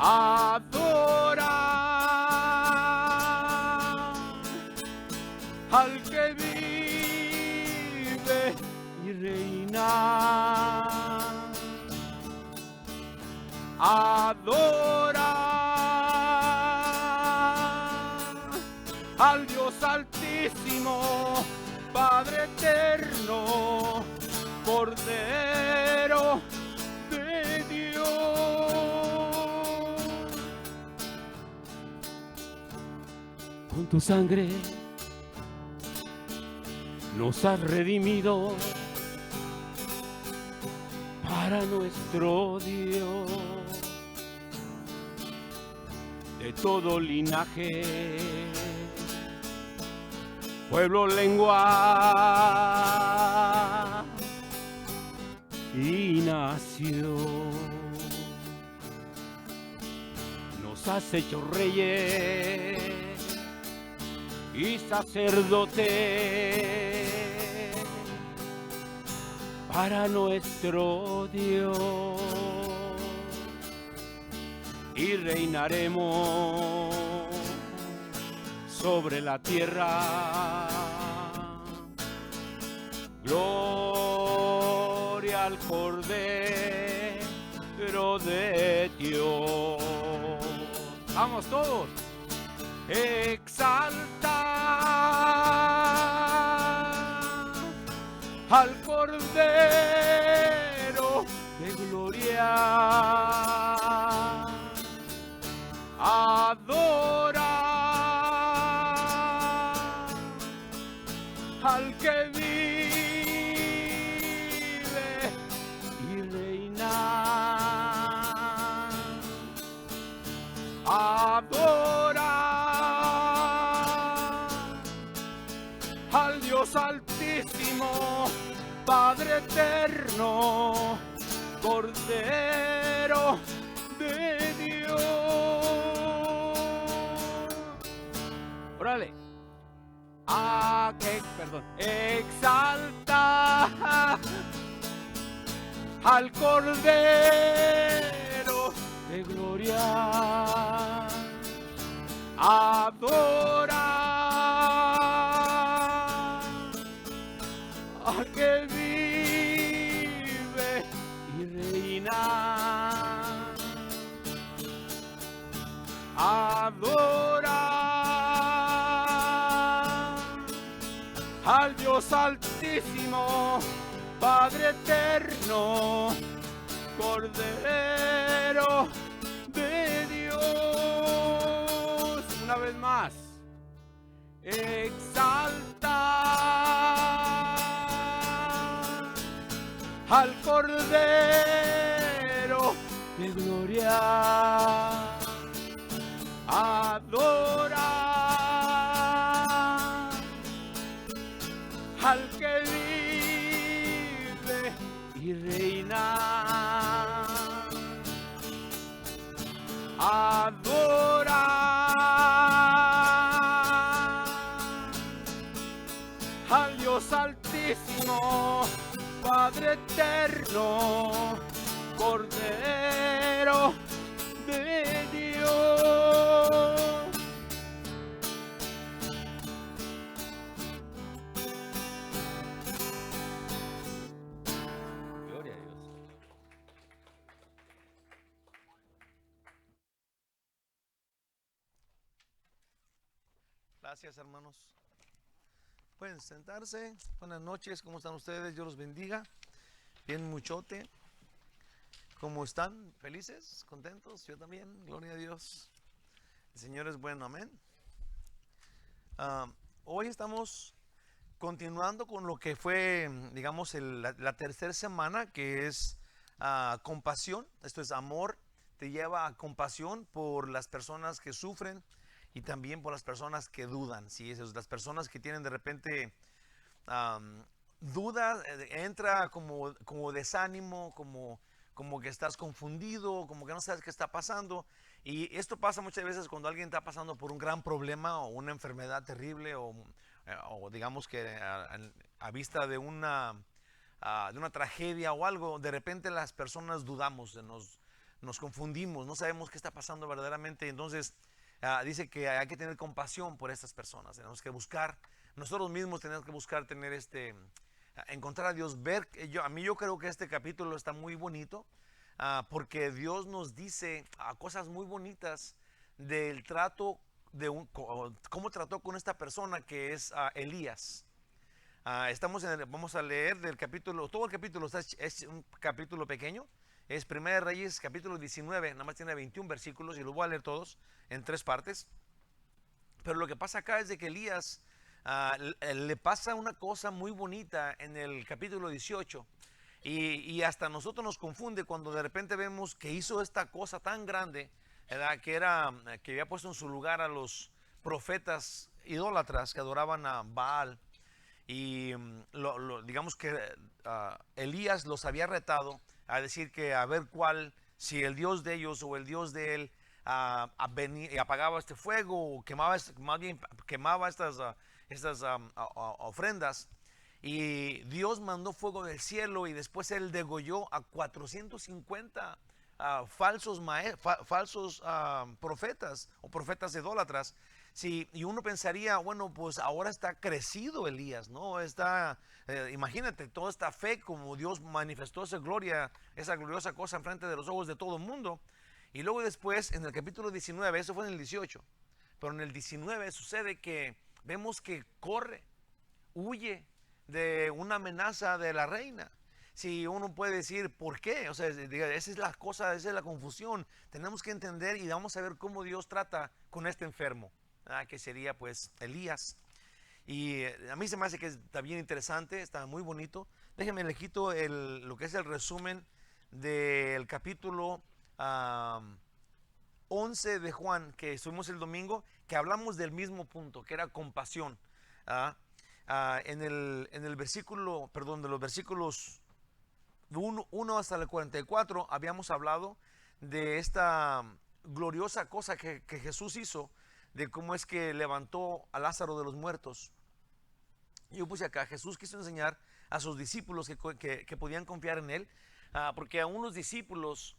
Adora al que vive y reina. Adora al Dios Altísimo, Padre eterno, Cordero de Dios. Con tu sangre nos has redimido para nuestro Dios. De todo linaje, pueblo, lengua y nación, nos has hecho reyes y sacerdotes para nuestro Dios, y reinaremos sobre la tierra. Gloria al Cordero de Dios. Vamos todos. Exalta al Cordero de gloria. Adora al que vive y reina. Adora al Dios Altísimo, Padre eterno, Cordero de Dios. Órale. Exalta al Cordero de gloria. Adora al que vive y reina. Adora al Dios Altísimo, Padre eterno, Cordero de Dios. Una vez más. Exalta al Cordero de gloria. Adora al que vive y reina. Adora al Dios Altísimo, Padre eterno, Cordero de Dios. Gloria a Dios. Gracias, hermanos. Pueden sentarse. Buenas noches, ¿cómo están ustedes? Dios los bendiga. Bien muchote. ¿Cómo están? ¿Felices? ¿Contentos? Yo también, gloria a Dios. El Señor es bueno, amén. Hoy estamos continuando con lo que fue, digamos, la tercera semana, que es compasión. Esto es amor, te lleva a compasión por las personas que sufren y también por las personas que dudan. ¿Sí? Las personas que tienen de repente duda, entra como desánimo, como que estás confundido, como que no sabes qué está pasando. Y esto pasa muchas veces cuando alguien está pasando por un gran problema o una enfermedad terrible o digamos que a vista de una tragedia o algo, de repente las personas dudamos, nos confundimos, no sabemos qué está pasando verdaderamente. Entonces dice que hay que tener compasión por estas personas. Tenemos que buscar, nosotros mismos tenemos que buscar tener encontrar a Dios, ver. Yo creo que este capítulo está muy bonito, porque Dios nos dice cosas muy bonitas del trato cómo trató con esta persona que es Elías. Vamos a leer del capítulo, todo el capítulo es un capítulo pequeño, es Primera de Reyes capítulo 19, nada más tiene 21 versículos y los voy a leer todos en 3 partes. Pero lo que pasa acá es de que Elías le pasa una cosa muy bonita en el capítulo 18 y hasta nosotros nos confunde cuando de repente vemos que hizo esta cosa tan grande, ¿verdad? Que había puesto en su lugar a los profetas idólatras que adoraban a Baal. Y digamos que Elías los había retado a decir que a ver si el Dios de ellos o el Dios de él venía y apagaba este fuego o más bien quemaba estas ofrendas. Y Dios mandó fuego del cielo y después él degolló a 450 falsos profetas o profetas idólatras. Sí, y uno pensaría, bueno, pues ahora está crecido Elías, ¿no? Imagínate, toda esta fe como Dios manifestó esa gloria, esa gloriosa cosa enfrente de los ojos de todo el mundo. Y luego después, en el capítulo 19, eso fue en el 18, pero en el 19 sucede que vemos que huye de una amenaza de la reina. Si uno puede decir, ¿por qué? O sea, esa es la cosa, esa es la confusión. Tenemos que entender y vamos a ver cómo Dios trata con este enfermo. Que sería pues Elías. Y a mí se me hace que está bien interesante, está muy bonito. Déjenme, le quito lo que es el resumen del capítulo 11 de Juan, que estuvimos el domingo, que hablamos del mismo punto, que era compasión. En el versículo, perdón, de los versículos 1 hasta el 44, habíamos hablado de esta gloriosa cosa que Jesús hizo, de cómo es que levantó a Lázaro de los muertos. Yo puse acá, Jesús quiso enseñar a sus discípulos que podían confiar en él, porque aún los discípulos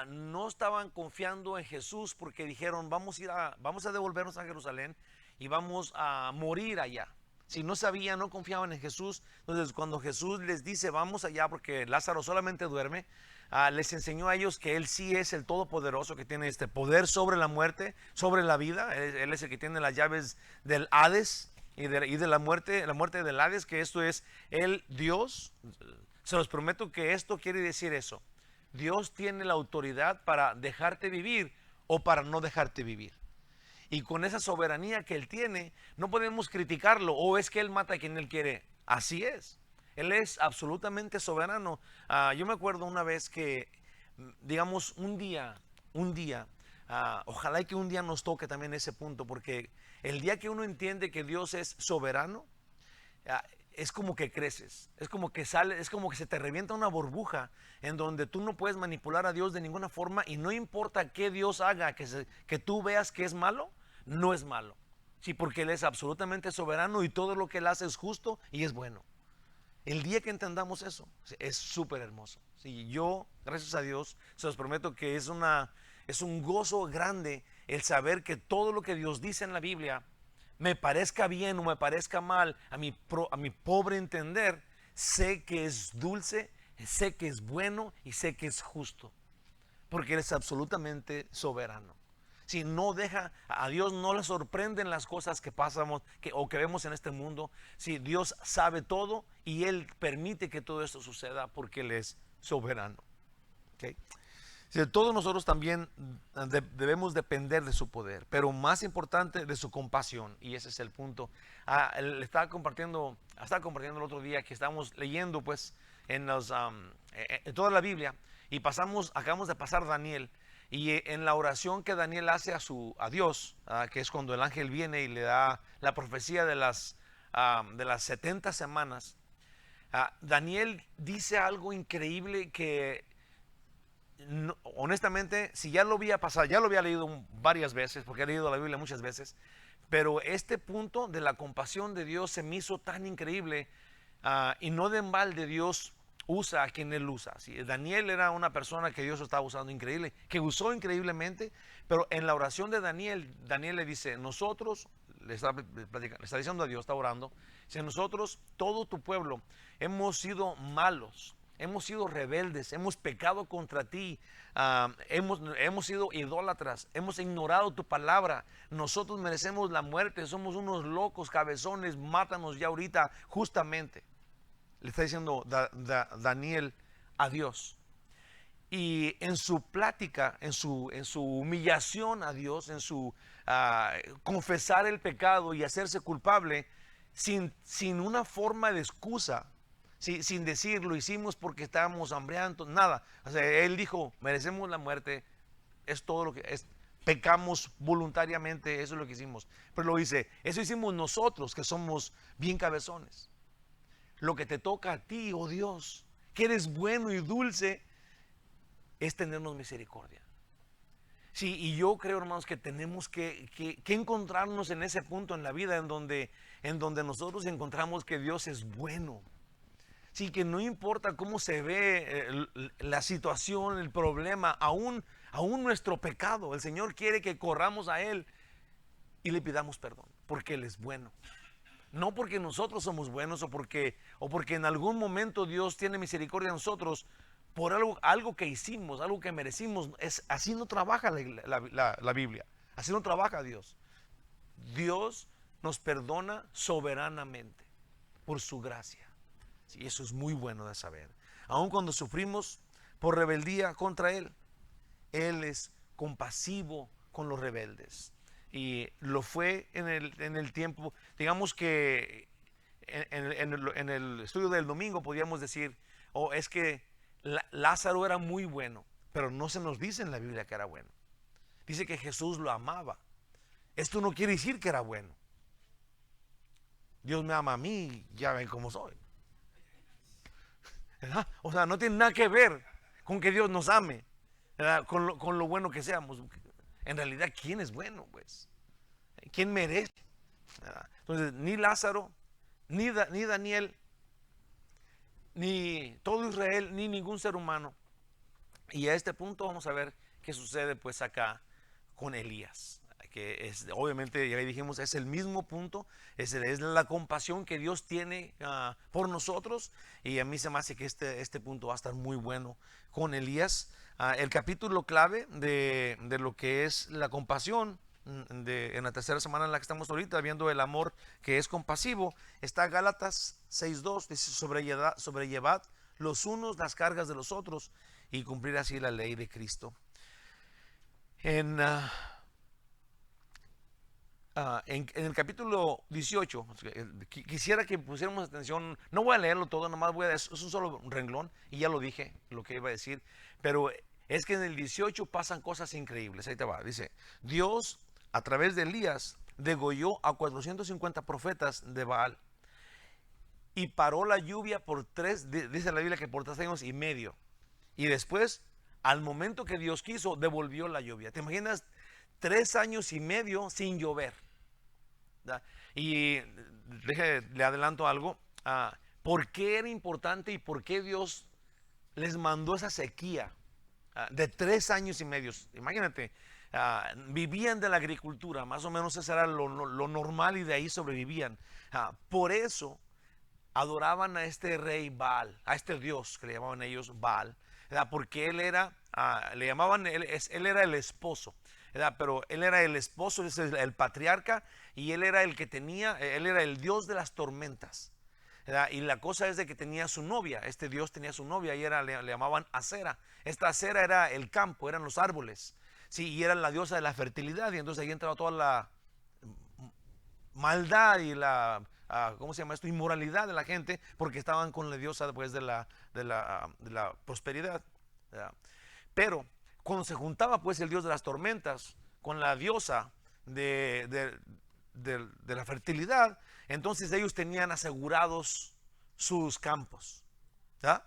no estaban confiando en Jesús porque dijeron, vamos a devolvernos a Jerusalén y vamos a morir allá. Si no sabían, no confiaban en Jesús. Entonces cuando Jesús les dice vamos allá porque Lázaro solamente duerme, les enseñó a ellos que Él sí es el Todopoderoso, que tiene este poder sobre la muerte, sobre la vida. Él es el que tiene las llaves del Hades y de la muerte del Hades, que esto es el Dios. Se los prometo que esto quiere decir eso. Dios tiene la autoridad para dejarte vivir o para no dejarte vivir. Y con esa soberanía que Él tiene, no podemos criticarlo. O es que Él mata a quien Él quiere. Así es. Él es absolutamente soberano. Yo me acuerdo una vez que, digamos, un día, ojalá que un día nos toque también ese punto, porque el día que uno entiende que Dios es soberano, es como que creces, es como que se te revienta una burbuja en donde tú no puedes manipular a Dios de ninguna forma y no importa qué Dios haga, que tú veas que es malo, no es malo. Sí, porque Él es absolutamente soberano y todo lo que Él hace es justo y es bueno. El día que entendamos eso, es súper hermoso. Sí, yo, gracias a Dios, se los prometo que es un gozo grande el saber que todo lo que Dios dice en la Biblia, me parezca bien o me parezca mal, a mi pobre entender, sé que es dulce, sé que es bueno y sé que es justo. Porque Él es absolutamente soberano. Si no deja, a Dios no le sorprenden las cosas que pasamos o que vemos en este mundo. Si Dios sabe todo y Él permite que todo esto suceda porque Él es soberano. ¿Okay? Todos nosotros también debemos depender de su poder, pero más importante de su compasión, y ese es el punto. Le estaba compartiendo el otro día que estábamos leyendo pues en toda la Biblia y acabamos de pasar Daniel, y en la oración que Daniel hace a Dios, que es cuando el ángel viene y le da la profecía de las 70 semanas, Daniel dice algo increíble que honestamente, si ya lo había pasado, ya lo había leído varias veces, porque he leído la Biblia muchas veces, pero este punto de la compasión de Dios se me hizo tan increíble, y no de mal de Dios usa a quien Él usa. ¿Sí? Daniel era una persona que Dios estaba usando increíble, que usó increíblemente, pero en la oración de Daniel, Daniel le dice, nosotros, le está diciendo a Dios, está orando, dice, nosotros, todo tu pueblo, hemos sido malos, hemos sido rebeldes, hemos pecado contra ti, hemos sido idólatras, hemos ignorado tu palabra, nosotros merecemos la muerte, somos unos locos, cabezones, mátanos ya ahorita justamente. Le está diciendo Daniel a Dios. Y en su plática, en su humillación a Dios, en su confesar el pecado y hacerse culpable, sin una forma de excusa, sin decir lo hicimos porque estábamos hambrientos, nada. O sea, él dijo, merecemos la muerte, es todo lo que es. Pecamos voluntariamente, eso es lo que hicimos. Pero lo dice, eso hicimos nosotros que somos bien cabezones. Lo que te toca a ti, oh Dios, que eres bueno y dulce, es tenernos misericordia. Sí, y yo creo, hermanos, que tenemos que encontrarnos en ese punto en la vida en donde nosotros encontramos que Dios es bueno. Sí, que no importa cómo se ve la situación, el problema, aún nuestro pecado, el Señor quiere que corramos a Él y le pidamos perdón, porque Él es bueno. No porque nosotros somos buenos o porque en algún momento Dios tiene misericordia de nosotros por algo que hicimos, algo que merecimos. Así no trabaja la Biblia, así no trabaja Dios. Dios nos perdona soberanamente por su gracia. Sí, eso es muy bueno de saber. Aun cuando sufrimos por rebeldía contra Él, Él es compasivo con los rebeldes. Y lo fue en el tiempo, digamos que en el estudio del domingo podíamos decir, es que Lázaro era muy bueno, pero no se nos dice en la Biblia que era bueno. Dice que Jesús lo amaba. Esto no quiere decir que era bueno. Dios me ama a mí, ya ven cómo soy. ¿Verdad? O sea, no tiene nada que ver con que Dios nos ame, con lo bueno que seamos. En realidad, ¿quién es bueno? Pues, ¿quién merece? ¿Verdad? Entonces, ni Lázaro, ni Daniel, ni todo Israel, ni ningún ser humano. Y a este punto vamos a ver qué sucede pues acá con Elías, que es, obviamente, ya dijimos, es el mismo punto, es la compasión que Dios tiene por nosotros, y a mí se me hace que este punto va a estar muy bueno con Elías. El capítulo clave de lo que es la compasión, en la tercera semana en la que estamos ahorita, viendo el amor que es compasivo, está Gálatas 6:2, dice, sobrellevad los unos las cargas de los otros y cumplir así la ley de Cristo. En el capítulo 18, quisiera que pusiéramos atención. No voy a leerlo todo, nomás es un solo renglón y ya lo dije, lo que iba a decir, pero es que en el 18 pasan cosas increíbles. Ahí te va, dice, Dios a través de Elías degolló a 450 profetas de Baal y paró la lluvia dice la Biblia que por 3 años y medio, y después, al momento que Dios quiso, devolvió la lluvia. ¿Te imaginas? 3 años y medio sin llover. ¿Da? Y le adelanto algo. ¿Por qué era importante y por qué Dios les mandó esa sequía de 3 años y medio? Imagínate, vivían de la agricultura, más o menos eso era lo normal, y de ahí sobrevivían. Por eso adoraban a este rey Baal, a este Dios que le llamaban ellos Baal, ¿verdad? Porque él era, le llamaban, él era el esposo, ¿verdad? Pero él era el esposo, es el patriarca, y él era el que él era el Dios de las tormentas, ¿verdad? Y la cosa es de que tenía su novia, este Dios tenía su novia, y le llamaban Acera. Esta Acera era el campo, eran los árboles, sí, y era la diosa de la fertilidad, y entonces ahí entraba toda la maldad y la ¿cómo se llama esto? Inmoralidad de la gente, porque estaban con la diosa después de la prosperidad, ¿verdad? Pero cuando se juntaba pues el Dios de las tormentas con la diosa de la fertilidad, entonces ellos tenían asegurados sus campos, ¿verdad?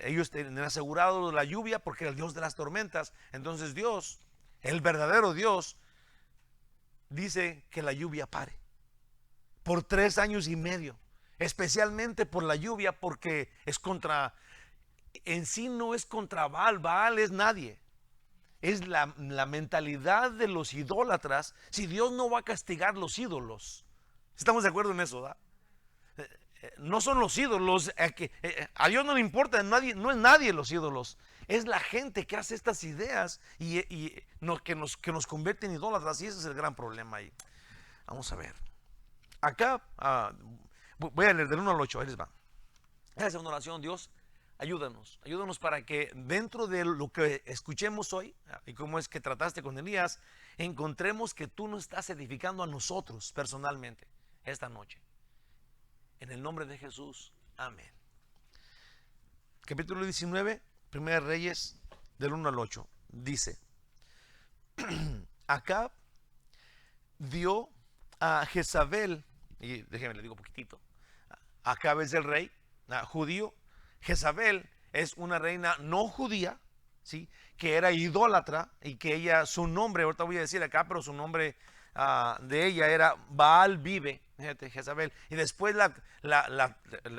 Ellos tenían asegurado la lluvia porque era el Dios de las tormentas. Entonces Dios, el verdadero Dios, dice que la lluvia pare por 3 años y medio. especialmente por la lluvia, porque en sí no es contra Baal. Baal es nadie. Es la mentalidad de los idólatras. Si Dios no va a castigar los ídolos, ¿estamos de acuerdo en eso? ¿Da? No son los ídolos, a Dios no le importa, no es nadie los ídolos. Es la gente que hace estas ideas que nos convierte en idólatras, y ese es el gran problema ahí. Vamos a ver. Acá voy a leer del 1 al 8, ahí les va. Esa es una oración. Dios, ayúdanos para que dentro de lo que escuchemos hoy y cómo es que trataste con Elías, encontremos que tú nos estás edificando a nosotros personalmente esta noche. En el nombre de Jesús, amén. Capítulo 19, Primera Reyes, del 1 al 8, dice: Acab dio a Jezabel, y déjenme le digo poquitito. Acab es el rey judío. Jezabel es una reina no judía, ¿sí? Que era idólatra, y que ella, su nombre, ahorita voy a decir acá, pero su nombre de ella era Baal vive, fíjate, Jezabel. Y después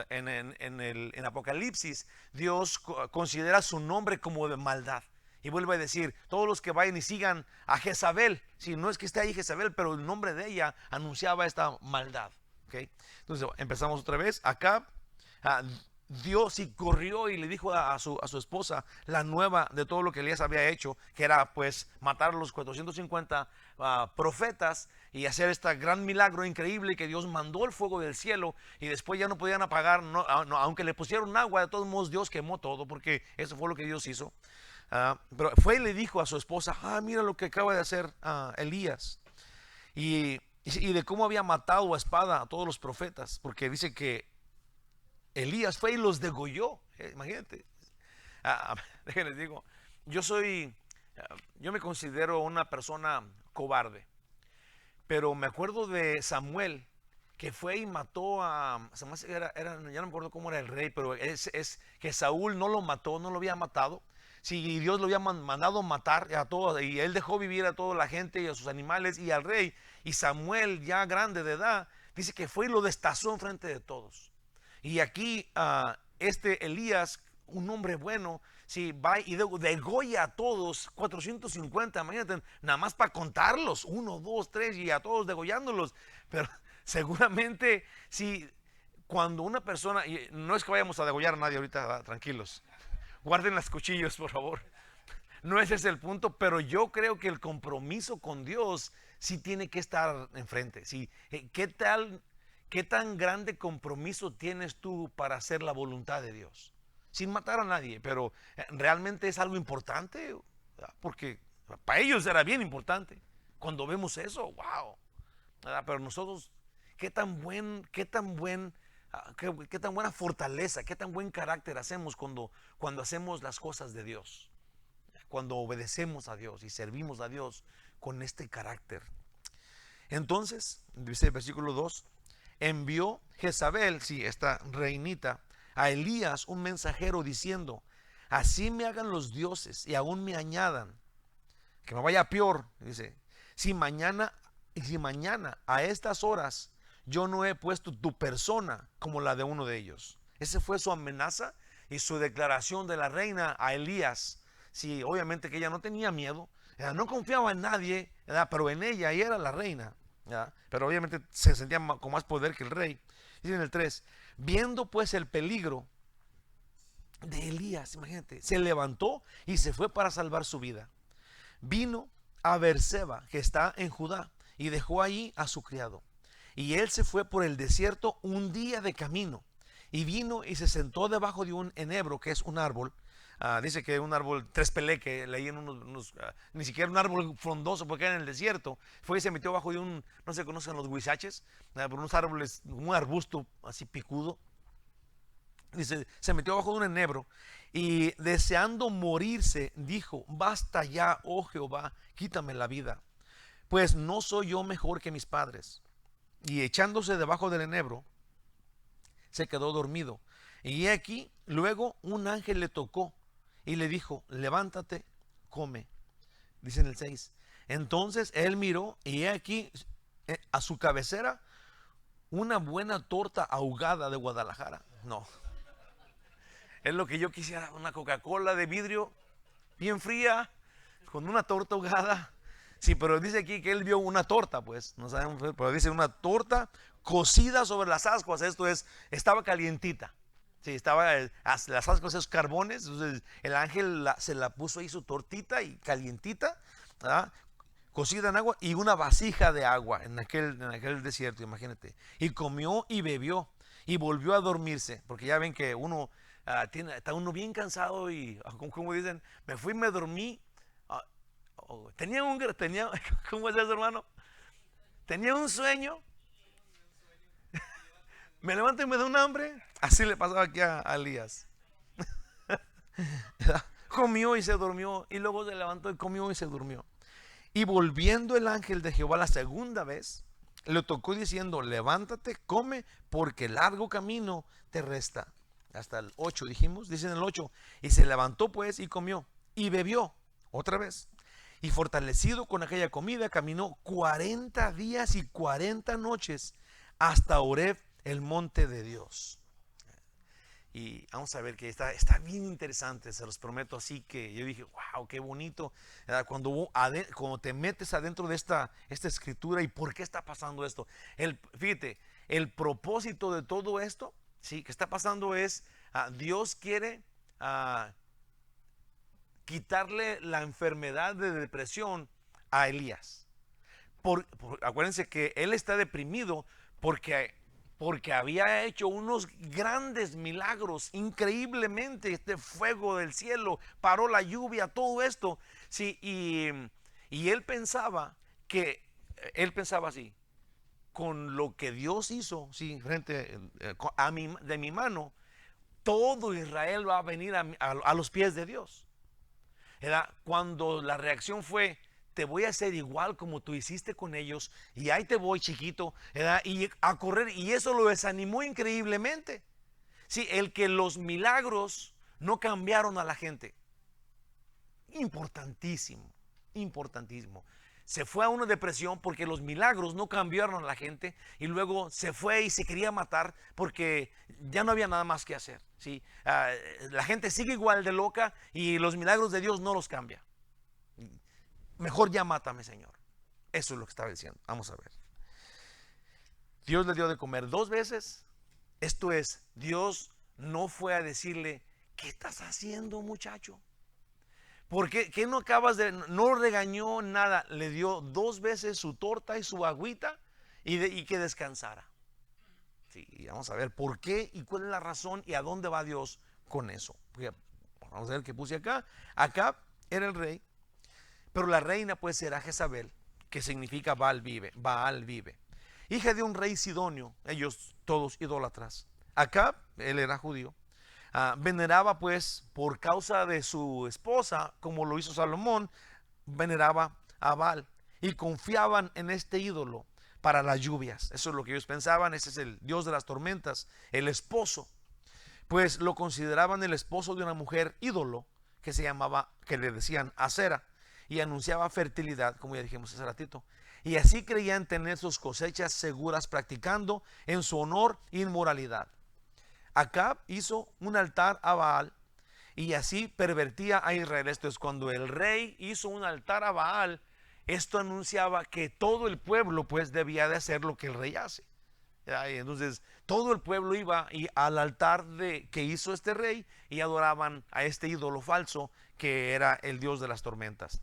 en Apocalipsis, Dios considera su nombre como de maldad. Y vuelve a decir, todos los que vayan y sigan a Jezabel, si no es que esté ahí Jezabel, pero el nombre de ella anunciaba esta maldad. ¿Okay? Entonces empezamos otra vez. Acá Dios sí corrió y le dijo a su esposa la nueva de todo lo que Elías había hecho, que era pues matar a los 450 profetas y hacer este gran milagro increíble, que Dios mandó el fuego del cielo y después ya no podían apagar, aunque le pusieron agua, de todos modos Dios quemó todo, porque eso fue lo que Dios hizo. Pero fue y le dijo a su esposa, mira lo que acaba de hacer Elías, y de cómo había matado a espada a todos los profetas, porque dice que Elías fue y los degolló. Imagínate. Déjenles digo, yo me considero una persona cobarde, pero me acuerdo de Samuel, que fue y mató ya no me acuerdo cómo era el rey, pero es que Saúl no lo mató, no lo había matado. Sí, Dios lo había mandado matar a todos, y él dejó vivir a toda la gente y a sus animales y al rey. Y Samuel, ya grande de edad, dice que fue y lo destazó enfrente de todos. Y aquí Elías, un hombre bueno, sí, va y degolla a todos, 450, imagínate, nada más para contarlos, 1, 2, 3, y a todos degollándolos. Pero seguramente, sí, cuando una persona, y no es que vayamos a degollar a nadie ahorita, tranquilos, guarden los cuchillos, por favor. No ese es el punto, pero yo creo que el compromiso con Dios sí tiene que estar enfrente. Sí, ¿qué tan grande compromiso tienes tú para hacer la voluntad de Dios? Sin matar a nadie, pero realmente es algo importante, porque para ellos era bien importante. Cuando vemos eso, wow. Pero nosotros, qué tan buena fortaleza, qué tan buen carácter hacemos cuando hacemos las cosas de Dios, cuando obedecemos a Dios y servimos a Dios con este carácter. Entonces, dice el versículo 2, envió Jezabel, sí, esta reinita, a Elías un mensajero diciendo: así me hagan los dioses y aún me añadan, que me vaya peor. Dice, si mañana a estas horas yo no he puesto tu persona como la de uno de ellos. Esa fue su amenaza y su declaración de la reina a Elías. Sí, obviamente que ella no tenía miedo, no confiaba en nadie, pero en ella era la reina. Pero obviamente se sentía con más poder que el rey. Dice en el 3, viendo pues el peligro de Elías, imagínate, se levantó y se fue para salvar su vida. Vino a Beerseba, que está en Judá, y dejó allí a su criado. Y él se fue por el desierto un día de camino, y vino y se sentó debajo de un enebro, que es un árbol. Dice que un árbol trespelé, que leí en ni siquiera un árbol frondoso, porque era en el desierto. Fue y se metió bajo de no se conocen los huizaches, pero unos árboles, un arbusto así picudo. Dice, se metió bajo de un enebro y deseando morirse, dijo: basta ya, oh Jehová, quítame la vida, pues no soy yo mejor que mis padres. Y echándose debajo del enebro, se quedó dormido. Y aquí, luego un ángel le tocó y le dijo: levántate, come. Dice en el 6. Entonces él miró y he aquí a su cabecera una buena torta ahogada de Guadalajara. No. Es lo que yo quisiera, una Coca-Cola de vidrio bien fría con una torta ahogada. Sí, pero dice aquí que él vio una torta, pues, no sabemos, pero dice una torta cocida sobre las ascuas. Esto es, estaba calientita. Sí, estaba las ascuas, esos carbones. Entonces el ángel se la puso ahí su tortita y calientita, ¿verdad? Cocida en agua y una vasija de agua en aquel desierto, imagínate. Y comió y bebió y volvió a dormirse, porque ya ven que uno está uno bien cansado y, como dicen, me fui y me dormí. Tenía ¿cómo es eso, hermano? Tenía un sueño. Me levanto y me da un hambre. Así le pasaba aquí a Elías. Comió y se durmió, y luego se levantó y comió y se durmió. Y volviendo el ángel de Jehová la segunda vez, le tocó diciendo: levántate, come, porque largo camino te resta. Hasta el 8 dijimos, dice en el 8. Y se levantó pues y comió y bebió otra vez. Y fortalecido con aquella comida, caminó 40 días y 40 noches hasta Horeb, el monte de Dios. Y vamos a ver que está bien interesante, se los prometo. Así que yo dije, wow, qué bonito. Cuando te metes adentro de esta escritura y por qué está pasando esto. Fíjate, el propósito de todo esto, sí, que está pasando es, Dios quiere quitarle la enfermedad de depresión a Elías. Acuérdense que él está deprimido porque había hecho unos grandes milagros, increíblemente. Este fuego del cielo paró la lluvia, todo esto. Sí, y él pensaba así: con lo que Dios hizo, sí, frente de mi mano, todo Israel va a venir a los pies de Dios. Cuando la reacción fue: te voy a hacer igual como tú hiciste con ellos, y ahí te voy, chiquito, y a correr. Y eso lo desanimó increíblemente. Sí, el que los milagros no cambiaron a la gente. Importantísimo, importantísimo. Se fue a una depresión porque los milagros no cambiaron a la gente, y luego se fue y se quería matar porque ya no había nada más que hacer. ¿Sí? La gente sigue igual de loca y los milagros de Dios no los cambia. Mejor ya mátame, Señor. Eso es lo que estaba diciendo. Vamos a ver. Dios le dio de comer 2 veces. Esto es, Dios no fue a decirle: ¿qué estás haciendo, muchacho? ¿Por qué no acabas de...? No regañó nada. Le dio 2 veces su torta y su agüita y que descansara. Sí, vamos a ver por qué y cuál es la razón y a dónde va Dios con eso. Vamos a ver qué puse acá. Acab era el rey, pero la reina pues era Jezabel, que significa Baal vive, hija de un rey sidonio, ellos todos idólatras. Acab, él era judío, veneraba pues, por causa de su esposa, como lo hizo Salomón, veneraba a Baal y confiaban en este ídolo para las lluvias. Eso es lo que ellos pensaban: ese es el dios de las tormentas, el esposo. Pues lo consideraban el esposo de una mujer ídolo que le decían Acera, y anunciaba fertilidad, como ya dijimos hace ratito. Y así creían tener sus cosechas seguras, practicando en su honor inmoralidad. Acab hizo un altar a Baal y así pervertía a Israel. Esto es, cuando el rey hizo un altar a Baal, esto anunciaba que todo el pueblo pues debía de hacer lo que el rey hace. Y entonces todo el pueblo iba al altar que hizo este rey y adoraban a este ídolo falso que era el dios de las tormentas.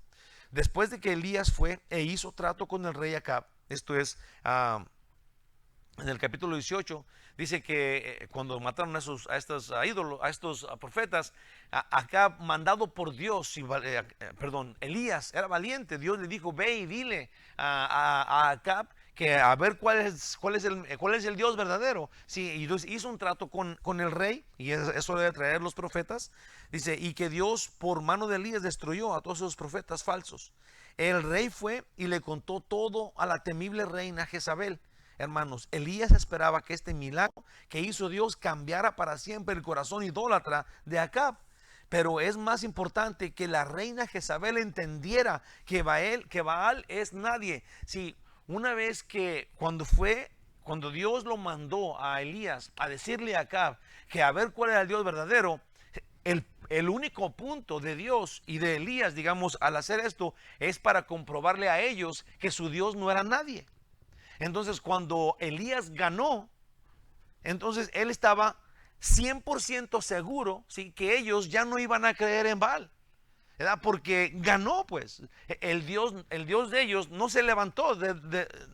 Después de que Elías fue e hizo trato con el rey Acab, esto es, en el capítulo 18, dice que cuando mataron a estos ídolos, a estos profetas, Acab, mandado por Dios, Elías era valiente. Dios le dijo: ve y dile a Acab que a ver cuál es el Dios verdadero. Sí, y entonces hizo un trato con el rey, y eso debe traer los profetas. Dice, y que Dios por mano de Elías destruyó a todos esos profetas falsos. El rey fue y le contó todo a la temible reina Jezabel. Hermanos, Elías esperaba que este milagro que hizo Dios cambiara para siempre el corazón idólatra de Acab. Pero es más importante que la reina Jezabel entendiera que Baal es nadie. Sí, una vez cuando cuando Dios lo mandó a Elías a decirle a Acab que a ver cuál era el Dios verdadero, el único punto de Dios y de Elías, digamos, al hacer esto, es para comprobarle a ellos que su Dios no era nadie. Entonces, cuando Elías ganó, entonces él estaba 100% seguro, ¿sí?, que ellos ya no iban a creer en Baal, ¿verdad? Porque ganó, pues. El Dios de ellos no se levantó,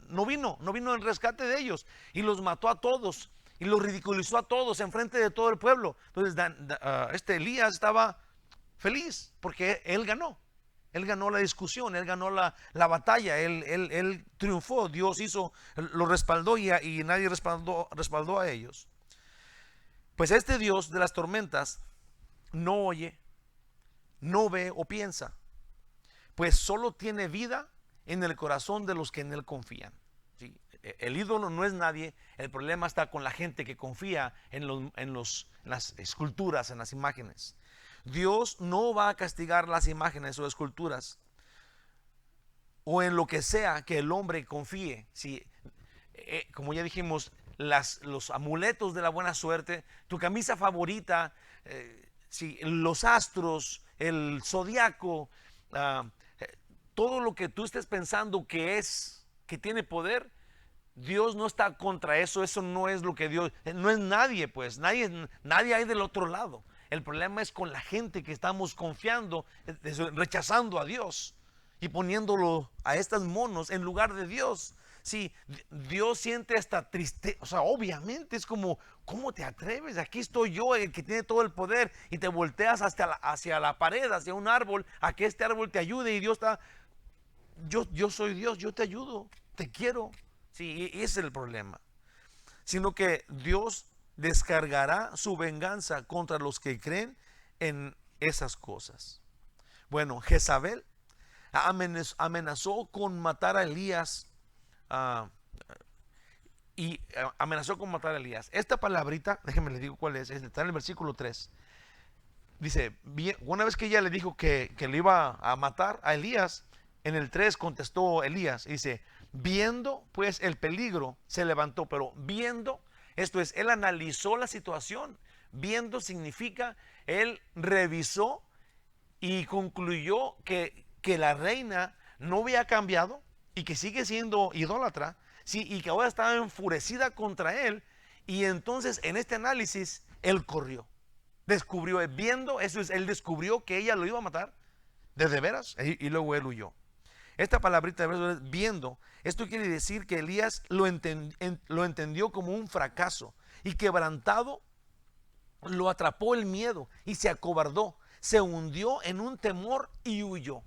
no vino en rescate de ellos y los mató a todos y los ridiculizó a todos en frente de todo el pueblo. Entonces Elías estaba feliz porque él ganó. Él ganó la discusión, él ganó la batalla, él triunfó, Dios lo respaldó y nadie respaldó a ellos. Pues este Dios de las tormentas no oye, no ve o piensa, pues solo tiene vida en el corazón de los que en él confían. ¿Sí? El ídolo no es nadie, el problema está con la gente que confía en las esculturas, en las imágenes. Dios no va a castigar las imágenes o esculturas o en lo que sea que el hombre confíe. Si, como ya dijimos, los amuletos de la buena suerte, tu camisa favorita, los astros, el zodiaco, todo lo que tú estés pensando que tiene poder, Dios no está contra eso. Eso no es lo que Dios, no es nadie, pues, nadie hay del otro lado. El problema es con la gente que estamos confiando, rechazando a Dios y poniéndolo a estos monos en lugar de Dios. Sí, Dios siente esta tristeza, o sea, obviamente es como, ¿cómo te atreves? Aquí estoy yo, el que tiene todo el poder, y te volteas hacia la pared, hacia un árbol, a que este árbol te ayude, y Dios está, yo soy Dios, yo te ayudo, te quiero. Sí, y ese es el problema. Sino que Dios descargará su venganza contra los que creen en esas cosas. Bueno, Jezabel amenazó con matar a Elías. Amenazó con matar a Elías. Esta palabrita, déjenme les digo cuál es, está en el versículo 3. Dice, una vez que ella le dijo que le iba a matar a Elías, en el 3 contestó Elías, dice, viendo pues el peligro, se levantó. Pero viendo, esto es, él analizó la situación. Viendo significa, él revisó y concluyó que la reina no había cambiado y que sigue siendo idólatra, sí, y que ahora estaba enfurecida contra él. Y entonces en este análisis él corrió, descubrió, viendo, eso es, él descubrió que ella lo iba a matar de veras, y luego él huyó. Esta palabrita de verso es viendo. Esto quiere decir que Elías lo entendió como un fracaso, y quebrantado lo atrapó el miedo y se acobardó, se hundió en un temor y huyó.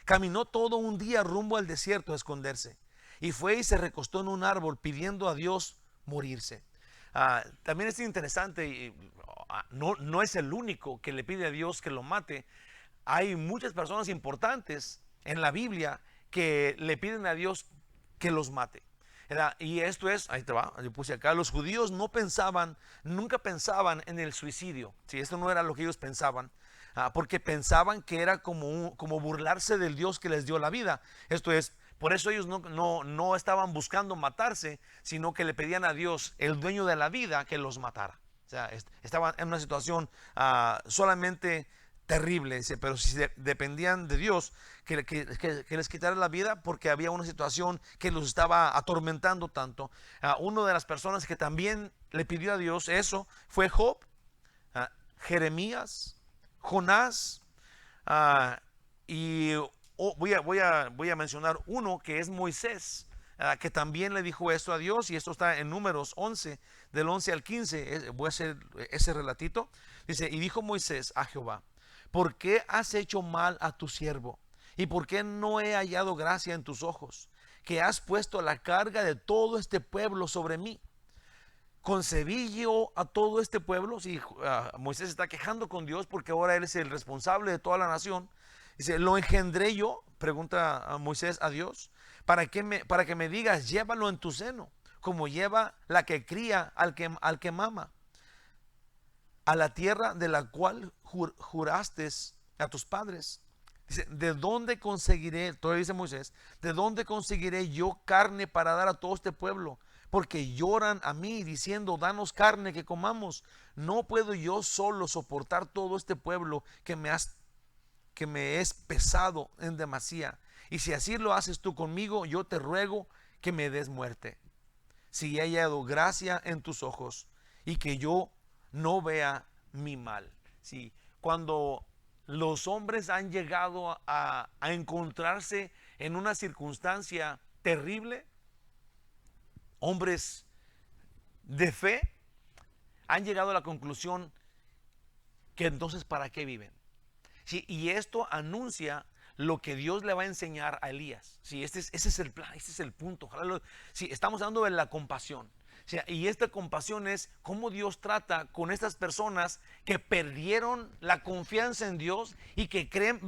Caminó todo un día rumbo al desierto a esconderse, y fue y se recostó en un árbol pidiendo a Dios morirse. También es interesante, no es el único que le pide a Dios que lo mate. Hay muchas personas importantes en la Biblia que le piden a Dios que los mate. Y esto es, ahí te va, yo puse acá, los judíos nunca pensaban en el suicidio. Sí, esto no era lo que ellos pensaban. Porque pensaban que era como burlarse del Dios que les dio la vida. Esto es, por eso ellos no estaban buscando matarse, sino que le pedían a Dios, el dueño de la vida, que los matara. O sea, estaban en una situación solamente terrible, pero si dependían de Dios que les quitara la vida, porque había una situación que los estaba atormentando tanto. Una de las personas que también le pidió a Dios eso fue Job, Jeremías, Jonás, y voy a mencionar uno que es Moisés, que también le dijo esto a Dios, y esto está en Números 11, del 11 al 15, voy a hacer ese relatito. Dice, y dijo Moisés a Jehová, ¿por qué has hecho mal a tu siervo? ¿Y por qué no he hallado gracia en tus ojos? Que has puesto la carga de todo este pueblo sobre mí. ¿Concebí yo a todo este pueblo? Si Moisés está quejando con Dios porque ahora él es el responsable de toda la nación. Dice, ¿lo engendré yo? Pregunta a Moisés a Dios. Para que me digas, llévalo en tu seno, como lleva la que cría al que mama, a la tierra de la cual juraste a tus padres. Dice, ¿de dónde conseguiré, todavía dice Moisés, de dónde conseguiré yo carne para dar a todo este pueblo? porque lloran a mí diciendo, danos carne que comamos. No puedo yo solo soportar todo este pueblo que me es pesado en demasía. Y si así lo haces tú conmigo, yo te ruego que me des muerte. Si he hallado gracia en tus ojos y que yo no vea mi mal. Sí, cuando los hombres han llegado a encontrarse en una circunstancia terrible, hombres de fe han llegado a la conclusión que entonces ¿para qué viven? Sí, y esto anuncia lo que Dios le va a enseñar a Elías. Sí, ese es el plan, ese es el punto. Sí, estamos hablando de la compasión. Sí, y esta compasión es cómo Dios trata con estas personas que perdieron la confianza en Dios y que creen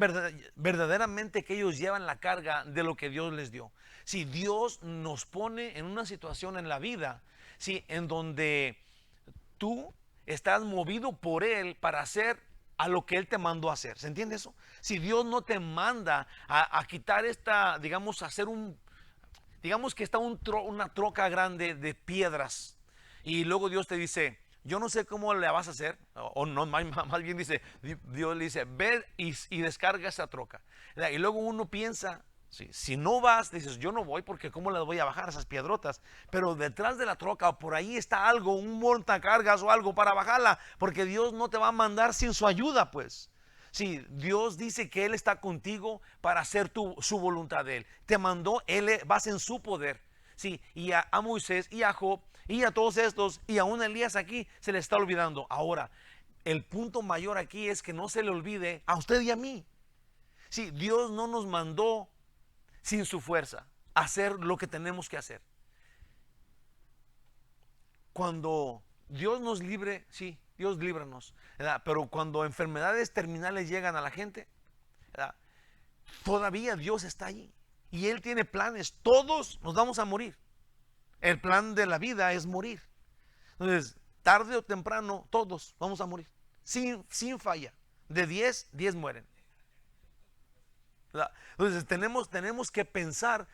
verdaderamente que ellos llevan la carga de lo que Dios les dio. Si Dios nos pone en una situación en la vida, sí, en donde tú estás movido por Él para hacer a lo que Él te mandó a hacer. ¿Se entiende eso? Si Dios no te manda a quitar esta, digamos, hacer digamos que está una troca grande de piedras y luego Dios te dice, yo no sé cómo le vas a hacer, o no, más bien dice, Dios le dice, ve y descarga esa troca. Y luego uno piensa, si no vas, dices, yo no voy porque cómo les voy a bajar esas piedrotas, pero detrás de la troca por ahí está algo, un montacargas o algo para bajarla, porque Dios no te va a mandar sin su ayuda, pues. Sí, Dios dice que Él está contigo para hacer su voluntad de Él. Te mandó, vas en su poder. Sí, y a Moisés y a Job y a todos estos y aún a Elías aquí se le está olvidando. Ahora, el punto mayor aquí es que no se le olvide a usted y a mí. Sí, Dios no nos mandó sin su fuerza hacer lo que tenemos que hacer. Cuando Dios nos libre, sí, Dios líbranos, ¿verdad? Pero cuando enfermedades terminales llegan a la gente, ¿verdad? Todavía Dios está allí y Él tiene planes. Todos nos vamos a morir. El plan de la vida es morir. Entonces, tarde o temprano, todos vamos a morir. Sin falla. De 10 mueren. ¿Verdad? Entonces, tenemos que pensar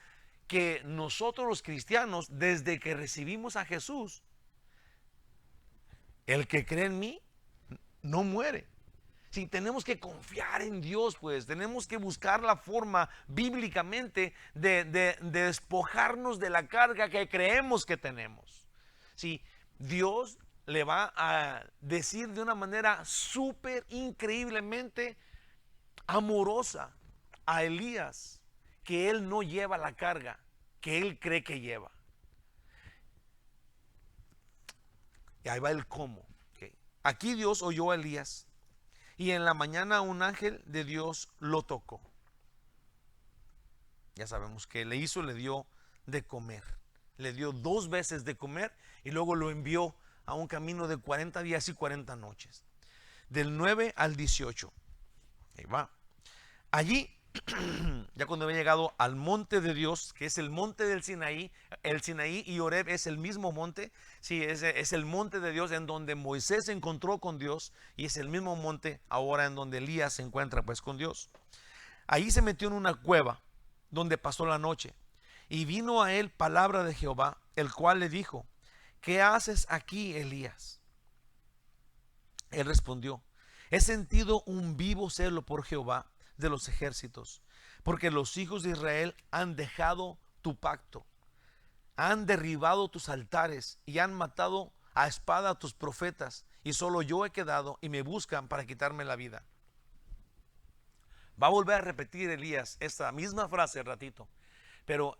que nosotros los cristianos, desde que recibimos a Jesús, el que cree en mí no muere. Si tenemos que confiar en Dios, pues tenemos que buscar la forma bíblicamente de despojarnos de la carga que creemos que tenemos. Si Dios le va a decir de una manera súper increíblemente amorosa a Elías que él no lleva la carga que él cree que lleva. Y ahí va el cómo. Okay. Aquí Dios oyó a Elías y en la mañana un ángel de Dios lo tocó. Ya sabemos que le dio de comer. Le dio 2 veces de comer y luego lo envió a un camino de 40 días y 40 noches. Del 9 al 18. Ahí va. Allí, ya cuando había llegado al monte de Dios, que es el monte del Sinaí, el Sinaí y Horeb es el mismo monte, sí, es el monte de Dios en donde Moisés se encontró con Dios y es el mismo monte ahora en donde Elías se encuentra pues con Dios. Ahí se metió en una cueva donde pasó la noche y vino a él palabra de Jehová, el cual le dijo, ¿qué haces aquí, Elías? Él respondió, he sentido un vivo celo por Jehová de los ejércitos, porque los hijos de Israel han dejado tu pacto, han derribado tus altares y han matado a espada a tus profetas, y solo yo he quedado y me buscan para quitarme la vida. Va a volver a repetir Elías esta misma frase al ratito, pero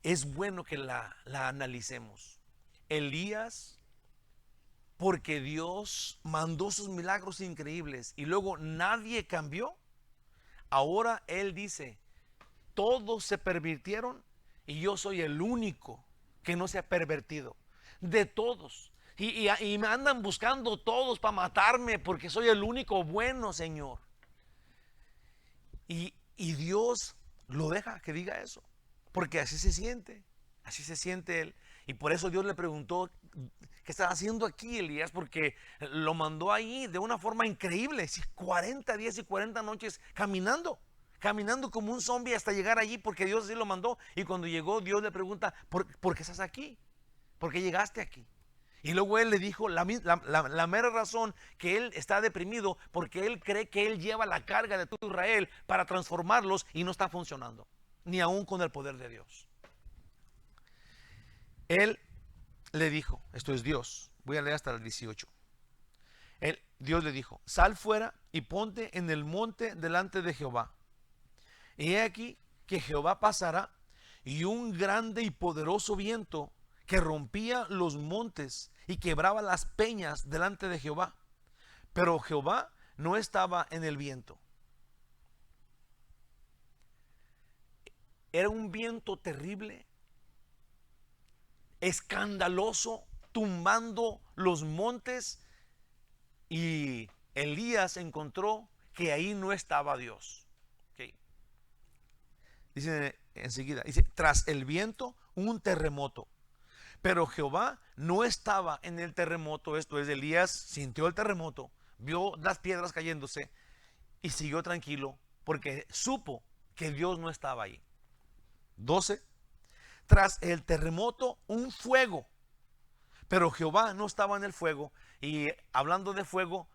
es bueno que la analicemos. Elías, porque Dios mandó sus milagros increíbles y luego nadie cambió, ahora él dice, todos se pervirtieron y yo soy el único que no se ha pervertido. De todos. Y me andan buscando todos para matarme porque soy el único bueno, Señor. Y Dios lo deja que diga eso, porque así se siente él. Y por eso Dios le preguntó, ¿qué estás haciendo aquí, Elías? Porque lo mandó ahí de una forma increíble, 40 días y 40 noches caminando caminando como un zombie hasta llegar allí porque Dios así lo mandó. Y cuando llegó, Dios le pregunta, ¿por qué estás aquí? ¿Por qué llegaste aquí? Y luego él le dijo la mera razón, que él está deprimido porque él cree que él lleva la carga de todo Israel para transformarlos y no está funcionando, ni aún con el poder de Dios. Él le dijo, esto es Dios, voy a leer hasta el 18. Dios le dijo, sal fuera y ponte en el monte delante de Jehová. Y he aquí que Jehová pasará, y un grande y poderoso viento que rompía los montes y quebraba las peñas delante de Jehová. Pero Jehová no estaba en el viento. Era un viento terrible, escandaloso, tumbando los montes, y Elías encontró que ahí no estaba Dios. Okay. Dice enseguida, dice, tras el viento un terremoto. Pero Jehová no estaba en el terremoto. Esto es, Elías sintió el terremoto, vio las piedras cayéndose y siguió tranquilo porque supo que Dios no estaba ahí. 12. Tras el terremoto un fuego, pero Jehová no estaba en el fuego. Y hablando de fuego,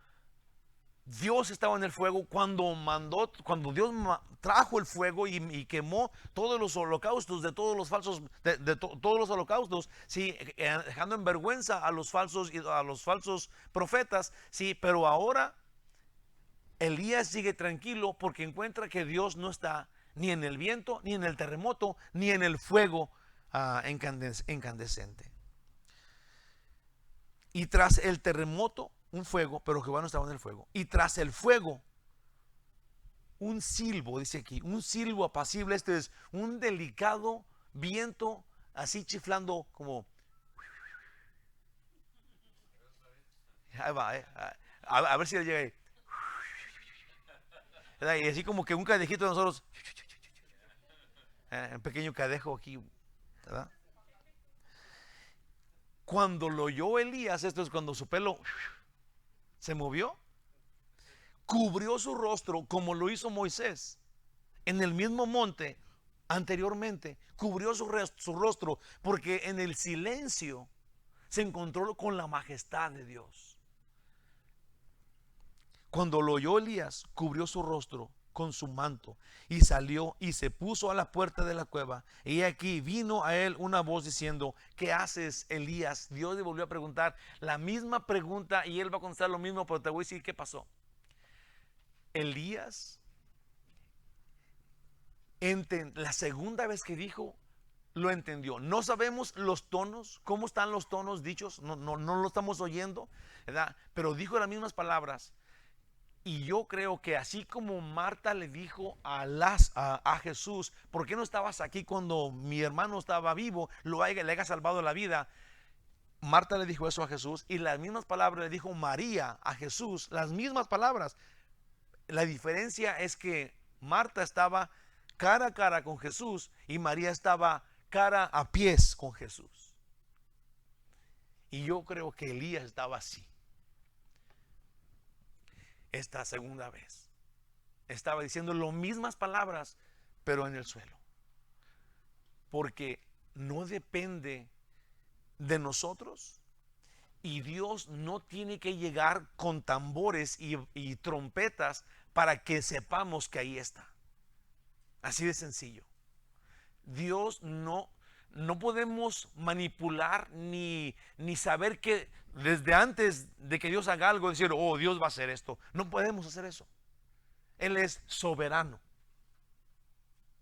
Dios estaba en el fuego cuando Dios trajo el fuego y quemó todos los holocaustos de todos los falsos, todos los holocaustos, sí, dejando en vergüenza a los falsos profetas, sí, pero ahora Elías sigue tranquilo porque encuentra que Dios no está ni en el viento, ni en el terremoto, ni en el fuego incandescente. Y tras el terremoto un fuego, pero Jehová no estaba en el fuego. Y tras el fuego un silbo, dice aquí, un silbo apacible. Este es un delicado viento así chiflando como... Ahí va, a ver si le llega ahí. Y así como que un cadejito de nosotros, un pequeño cadejo aquí, ¿verdad? Cuando lo oyó Elías, esto es cuando su pelo se movió, cubrió su rostro como lo hizo Moisés en el mismo monte anteriormente. Cubrió su rostro porque en el silencio se encontró con la majestad de Dios. Cuando lo oyó Elías, cubrió su rostro con su manto y salió y se puso a la puerta de la cueva. Y aquí vino a él una voz diciendo, ¿qué haces, Elías? Dios le volvió a preguntar la misma pregunta y él va a contestar lo mismo, pero te voy a decir qué pasó. Elías, la segunda vez que dijo, lo entendió. No sabemos los tonos, cómo están los tonos dichos, no lo estamos oyendo, ¿verdad? Pero dijo las mismas palabras. Y yo creo que así como Marta le dijo a Jesús, ¿por qué no estabas aquí cuando mi hermano estaba vivo? Le haya salvado la vida. Marta le dijo eso a Jesús y las mismas palabras le dijo María a Jesús, las mismas palabras. La diferencia es que Marta estaba cara a cara con Jesús y María estaba cara a pies con Jesús. Y yo creo que Elías estaba así. Esta segunda vez estaba diciendo las mismas palabras, pero en el suelo, porque no depende de nosotros y Dios no tiene que llegar con tambores y trompetas para que sepamos que ahí está. Así de sencillo. Dios no podemos manipular ni saber que desde antes de que Dios haga algo, decir, oh, Dios va a hacer esto. No podemos hacer eso. Él es soberano.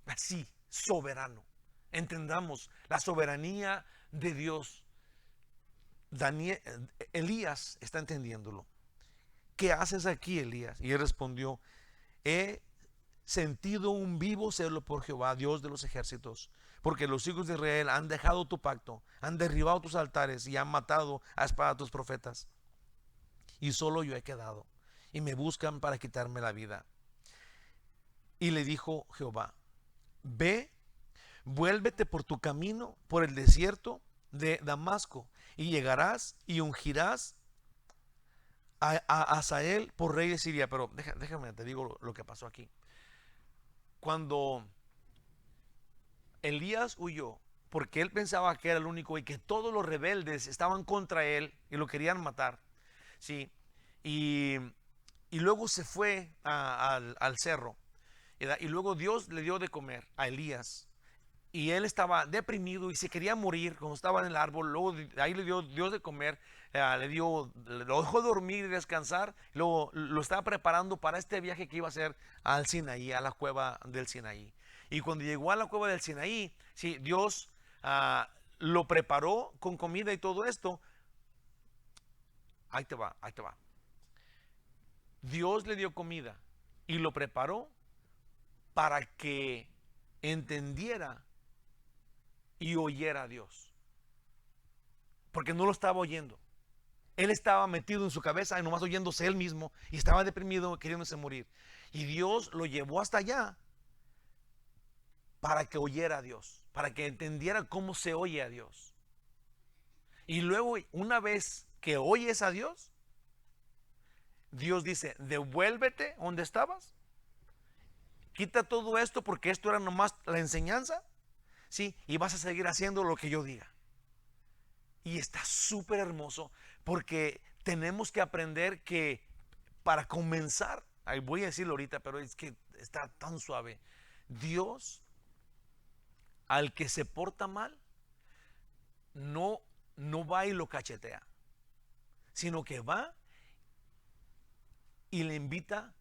Así, soberano. Entendamos la soberanía de Dios. Elías está entendiéndolo. ¿Qué haces aquí, Elías? Y él respondió, he sentido un vivo celo por Jehová, Dios de los ejércitos, porque los hijos de Israel han dejado tu pacto, han derribado tus altares y han matado a espada a tus profetas. Y solo yo he quedado, y me buscan para quitarme la vida. Y le dijo Jehová, ve, vuélvete por tu camino, por el desierto de Damasco, y llegarás y ungirás a Hazael por rey de Siria. Pero déjame, te digo lo que pasó aquí. cuando Elías huyó, porque él pensaba que era el único y que todos los rebeldes estaban contra él y lo querían matar, ¿sí? Y, y luego se fue al cerro, ¿verdad? Y luego Dios le dio de comer a Elías. Y él estaba deprimido y se quería morir cuando estaba en el árbol. Luego ahí le dio Dios de comer, lo dejó dormir y descansar. Luego lo estaba preparando para este viaje que iba a hacer al Sinaí, a la cueva del Sinaí. Y cuando llegó a la cueva del Sinaí, sí, Dios lo preparó con comida y todo esto. Ahí te va, ahí te va. Dios le dio comida y lo preparó para que entendiera y oyera a Dios, porque no lo estaba oyendo. Él estaba metido en su cabeza y nomás oyéndose él mismo y estaba deprimido, queriéndose morir. Y Dios lo llevó hasta allá para que oyera a Dios, para que entendiera cómo se oye a Dios. Y luego, una vez que oyes a Dios, Dios dice: devuélvete donde estabas, quita todo esto, porque esto era nomás la enseñanza, ¿sí? Y vas a seguir haciendo lo que yo diga. Y está súper hermoso, porque tenemos que aprender que para comenzar, ahí voy a decirlo ahorita, pero es que está tan suave. Dios, al que se porta mal, no va y lo cachetea, sino que va y le invita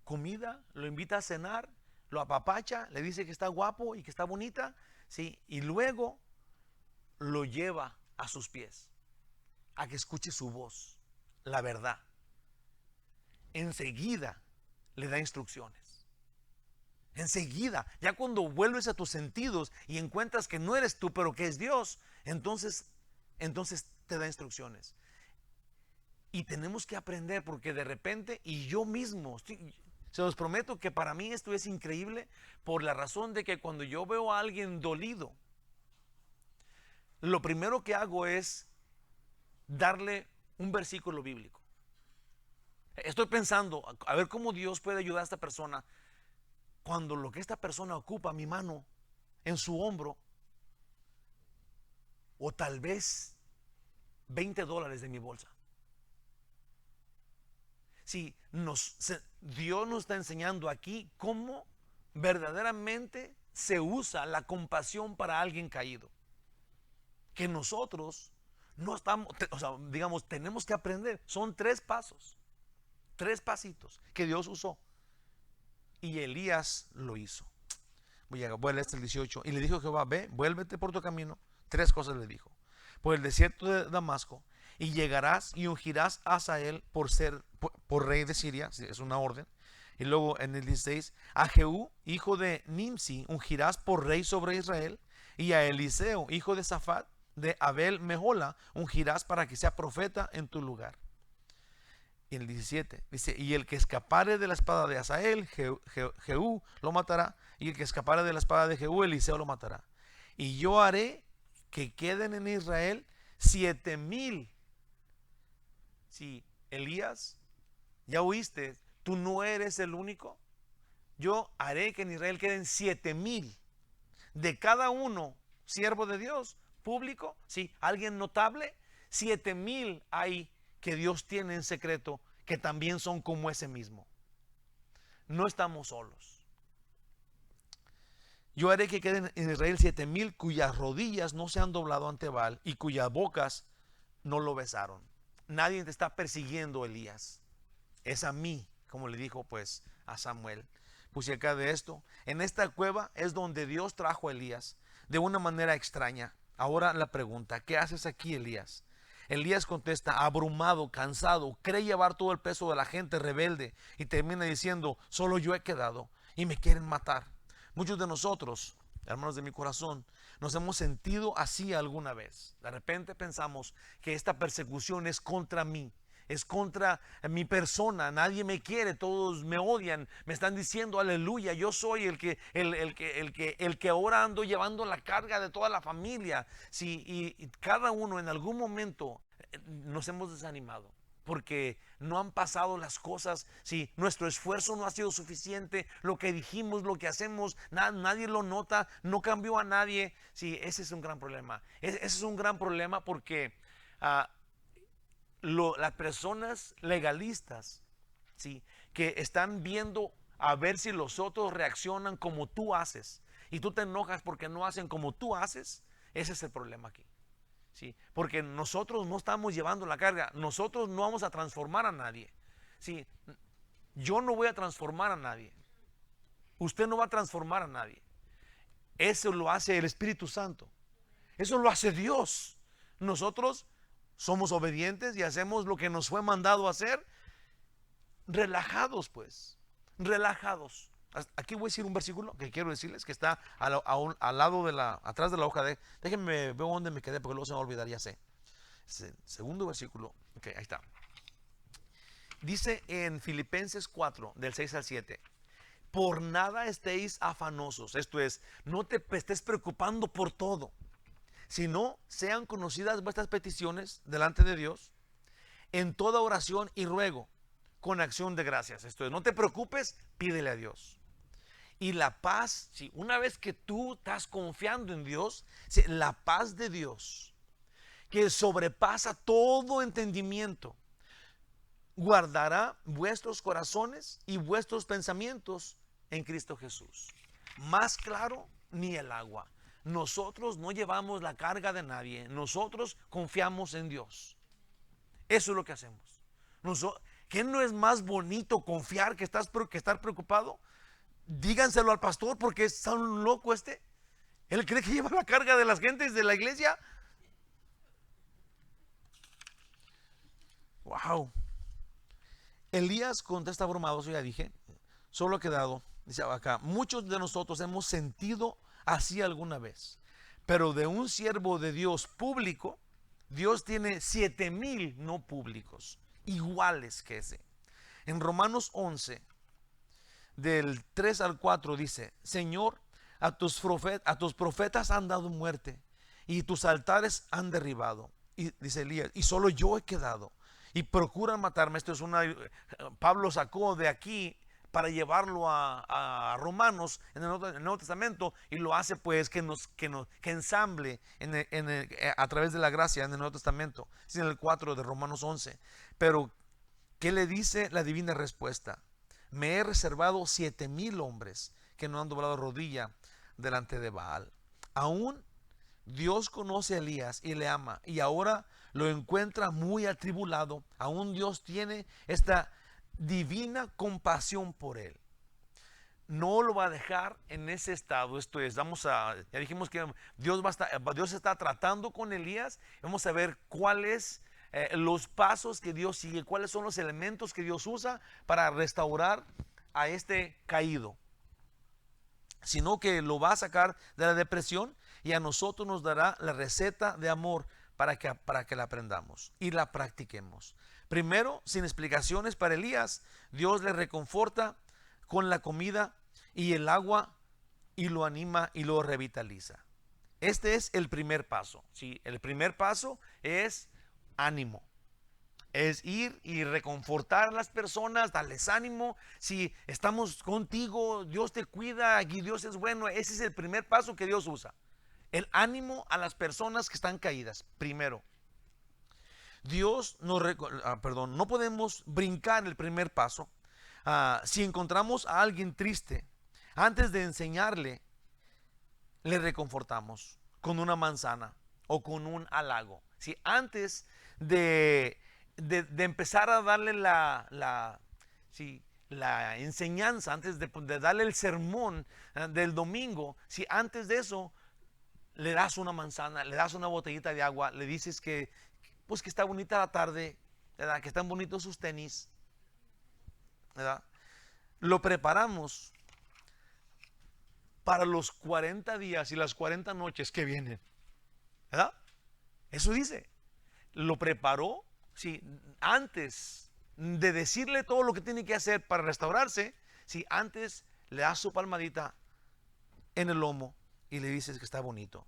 comida, lo invita a cenar, lo apapacha, le dice que está guapo y que está bonita, ¿sí? Y luego lo lleva a sus pies, a que escuche su voz, la verdad. Enseguida le da instrucciones. Enseguida, ya cuando vuelves a tus sentidos y encuentras que no eres tú, pero que es Dios, entonces te da instrucciones. Y tenemos que aprender, porque de repente, y yo mismo, se los prometo que para mí esto es increíble, por la razón de que cuando yo veo a alguien dolido, lo primero que hago es darle un versículo bíblico. Estoy pensando, a ver cómo Dios puede ayudar a esta persona cuando lo que esta persona ocupa, mi mano en su hombro, o tal vez $20 de mi bolsa. Sí, Dios nos está enseñando aquí cómo verdaderamente se usa la compasión para alguien caído. Que nosotros no estamos, digamos, tenemos que aprender. Son 3 pasos, 3 pasitos que Dios usó. Y Elías lo hizo. Voy a leer hasta el 18. Y le dijo Jehová: ve, vuélvete por tu camino. 3 cosas le dijo: por el desierto de Damasco, y llegarás y ungirás a Hazael por rey de Siria. Es una orden. Y luego en el 16: a Jehú, hijo de Nimsi, ungirás por rey sobre Israel. Y a Eliseo, hijo de Safat, de Abel Mehola, ungirás para que sea profeta en tu lugar. Y el 17 dice: y el que escapare de la espada de Hazael, Jehú lo matará. Y el que escapare de la espada de Jehú, Eliseo lo matará. Y yo haré que queden en Israel 7,000. Si Elías, ya oíste, tú no eres el único. Yo haré que en Israel queden 7,000. De cada uno, siervo de Dios, público, sí, alguien notable, 7,000 hay que Dios tiene en secreto, que también son como ese mismo. No estamos solos. Yo haré que queden en Israel 7,000 cuyas rodillas no se han doblado ante Baal y cuyas bocas no lo besaron. Nadie te está persiguiendo, Elías. Es a mí, como le dijo pues a Samuel. Puse acá de esto. En esta cueva es donde Dios trajo a Elías de una manera extraña. Ahora la pregunta: ¿qué haces aquí, Elías? Elías contesta, abrumado, cansado, cree llevar todo el peso de la gente rebelde, y termina diciendo: solo yo he quedado y me quieren matar. Muchos de nosotros, hermanos de mi corazón, nos hemos sentido así alguna vez. De repente pensamos que esta persecución es contra mí, es contra mi persona, nadie me quiere, todos me odian, me están diciendo aleluya, yo soy el que ahora ando llevando la carga de toda la familia. Sí, y cada uno en algún momento nos hemos desanimado. porque no han pasado las cosas, si nuestro esfuerzo no ha sido suficiente, lo que dijimos, lo que hacemos, nadie lo nota, no cambió a nadie. Sí, ese es un gran problema. Ese es un gran problema porque las personas legalistas, sí, que están viendo a ver si los otros reaccionan como tú haces y tú te enojas porque no hacen como tú haces, ese es el problema aquí. ¿Sí? Porque nosotros no estamos llevando la carga, nosotros no vamos a transformar a nadie. ¿Sí? Yo no voy a transformar a nadie, usted no va a transformar a nadie. Eso lo hace el Espíritu Santo, eso lo hace Dios. Nosotros somos obedientes y hacemos lo que nos fue mandado a hacer, relajados pues, relajados. Aquí voy a decir un versículo que quiero decirles que está al lado de atrás de la hoja déjenme ver dónde me quedé porque luego se me va a olvidar, ya sé. Segundo versículo, ok, ahí está. Dice en Filipenses 4, del 6 al 7, por nada estéis afanosos, esto es, no te estés preocupando por todo, sino sean conocidas vuestras peticiones delante de Dios en toda oración y ruego con acción de gracias. Esto es, no te preocupes, pídele a Dios. Y la paz, si una vez que tú estás confiando en Dios, la paz de Dios, que sobrepasa todo entendimiento, guardará vuestros corazones y vuestros pensamientos en Cristo Jesús. Más claro ni el agua. Nosotros no llevamos la carga de nadie, nosotros confiamos en Dios. Eso es lo que hacemos. ¿Qué no es más bonito confiar que estar preocupado? Díganselo al pastor porque es tan loco este. Él cree que lleva la carga de las gentes de la iglesia. Wow. Elías contesta abrumado, eso ya dije. Solo ha quedado, dice acá, muchos de nosotros hemos sentido así alguna vez, pero de un siervo de Dios público, Dios tiene 7,000 no públicos, iguales que ese. En Romanos 11, del 3 al 4 dice, Señor, a tus profetas han dado muerte y tus altares han derribado. Y dice Elías, y solo yo he quedado y procuran matarme. Esto es Pablo sacó de aquí para llevarlo a Romanos en el Nuevo Testamento, y lo hace pues que ensamble a través de la gracia en el Nuevo Testamento. Es en el 4 de Romanos 11. Pero ¿qué le dice la divina respuesta? Me he reservado 7,000 hombres que no han doblado rodilla delante de Baal. Aún Dios conoce a Elías y le ama, y ahora lo encuentra muy atribulado. Aún Dios tiene esta divina compasión por él. No lo va a dejar en ese estado. Esto es, ya dijimos que Dios está tratando con Elías. Vamos a ver cuáles los pasos que Dios sigue, cuáles son los elementos que Dios usa para restaurar a este caído, sino que lo va a sacar de la depresión, y a nosotros nos dará la receta de amor para que la aprendamos y la practiquemos. Primero, sin explicaciones para Elías, Dios le reconforta con la comida y el agua, y lo anima y lo revitaliza. Este es el primer paso. ¿Sí? El primer paso es ánimo. Es ir y reconfortar a las personas, darles ánimo. Si estamos contigo, Dios te cuida y Dios es bueno. Ese es el primer paso que Dios usa. El ánimo a las personas que están caídas. Primero, no podemos brincar el primer paso. Si encontramos a alguien triste, antes de enseñarle, le reconfortamos con una manzana o con un halago. Si antes de empezar a darle la enseñanza, antes de darle el sermón del domingo, si antes de eso le das una manzana, le das una botellita de agua, le dices que está bonita la tarde, ¿verdad? Que están bonitos sus tenis, ¿verdad? Lo preparamos para los 40 días y las 40 noches que vienen, ¿verdad? Eso dice. Lo preparó, sí, antes de decirle todo lo que tiene que hacer para restaurarse. Si antes le das su palmadita en el lomo y le dices que está bonito.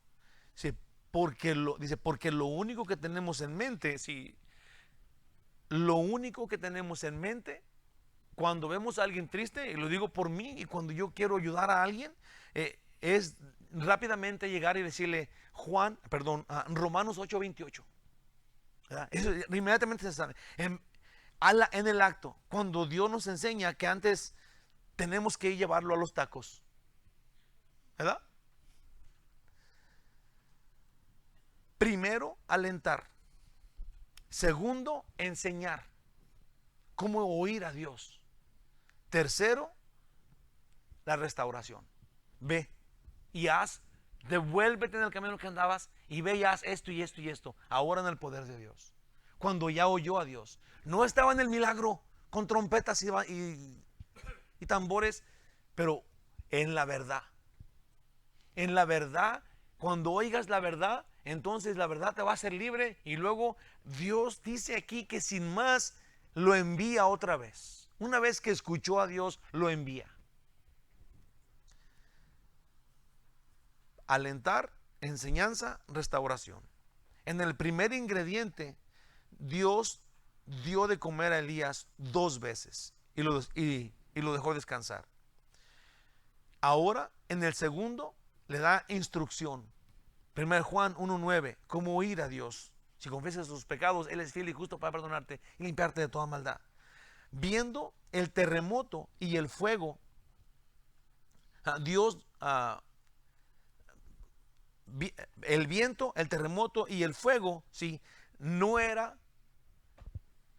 Sí, porque lo único que tenemos en mente, sí, lo único que tenemos en mente cuando vemos a alguien triste, y lo digo por mí, y cuando yo quiero ayudar a alguien, es rápidamente llegar y decirle Romanos 8:28. ¿Verdad? Eso inmediatamente se sabe. En el acto, cuando Dios nos enseña que antes tenemos que llevarlo a los tacos, ¿verdad? Primero, alentar. Segundo, enseñar cómo oír a Dios. Tercero, la restauración. Ve y devuélvete en el camino que andabas y ve y haz esto y esto y esto. Ahora en el poder de Dios. Cuando ya oyó a Dios. No estaba en el milagro con trompetas y tambores, pero en la verdad. En la verdad, cuando oigas la verdad, entonces la verdad te va a hacer libre. Y luego Dios dice aquí que sin más lo envía otra vez. Una vez que escuchó a Dios, lo envía. Alentar, enseñanza, restauración. En el primer ingrediente, Dios dio de comer a Elías 2 veces y lo dejó descansar. Ahora, en el segundo, le da instrucción. 1 Juan 1:9, cómo oír a Dios. Si confiesas tus pecados, Él es fiel y justo para perdonarte y limpiarte de toda maldad. Viendo el terremoto y el fuego, Dios, el viento, el terremoto y el fuego, sí, no era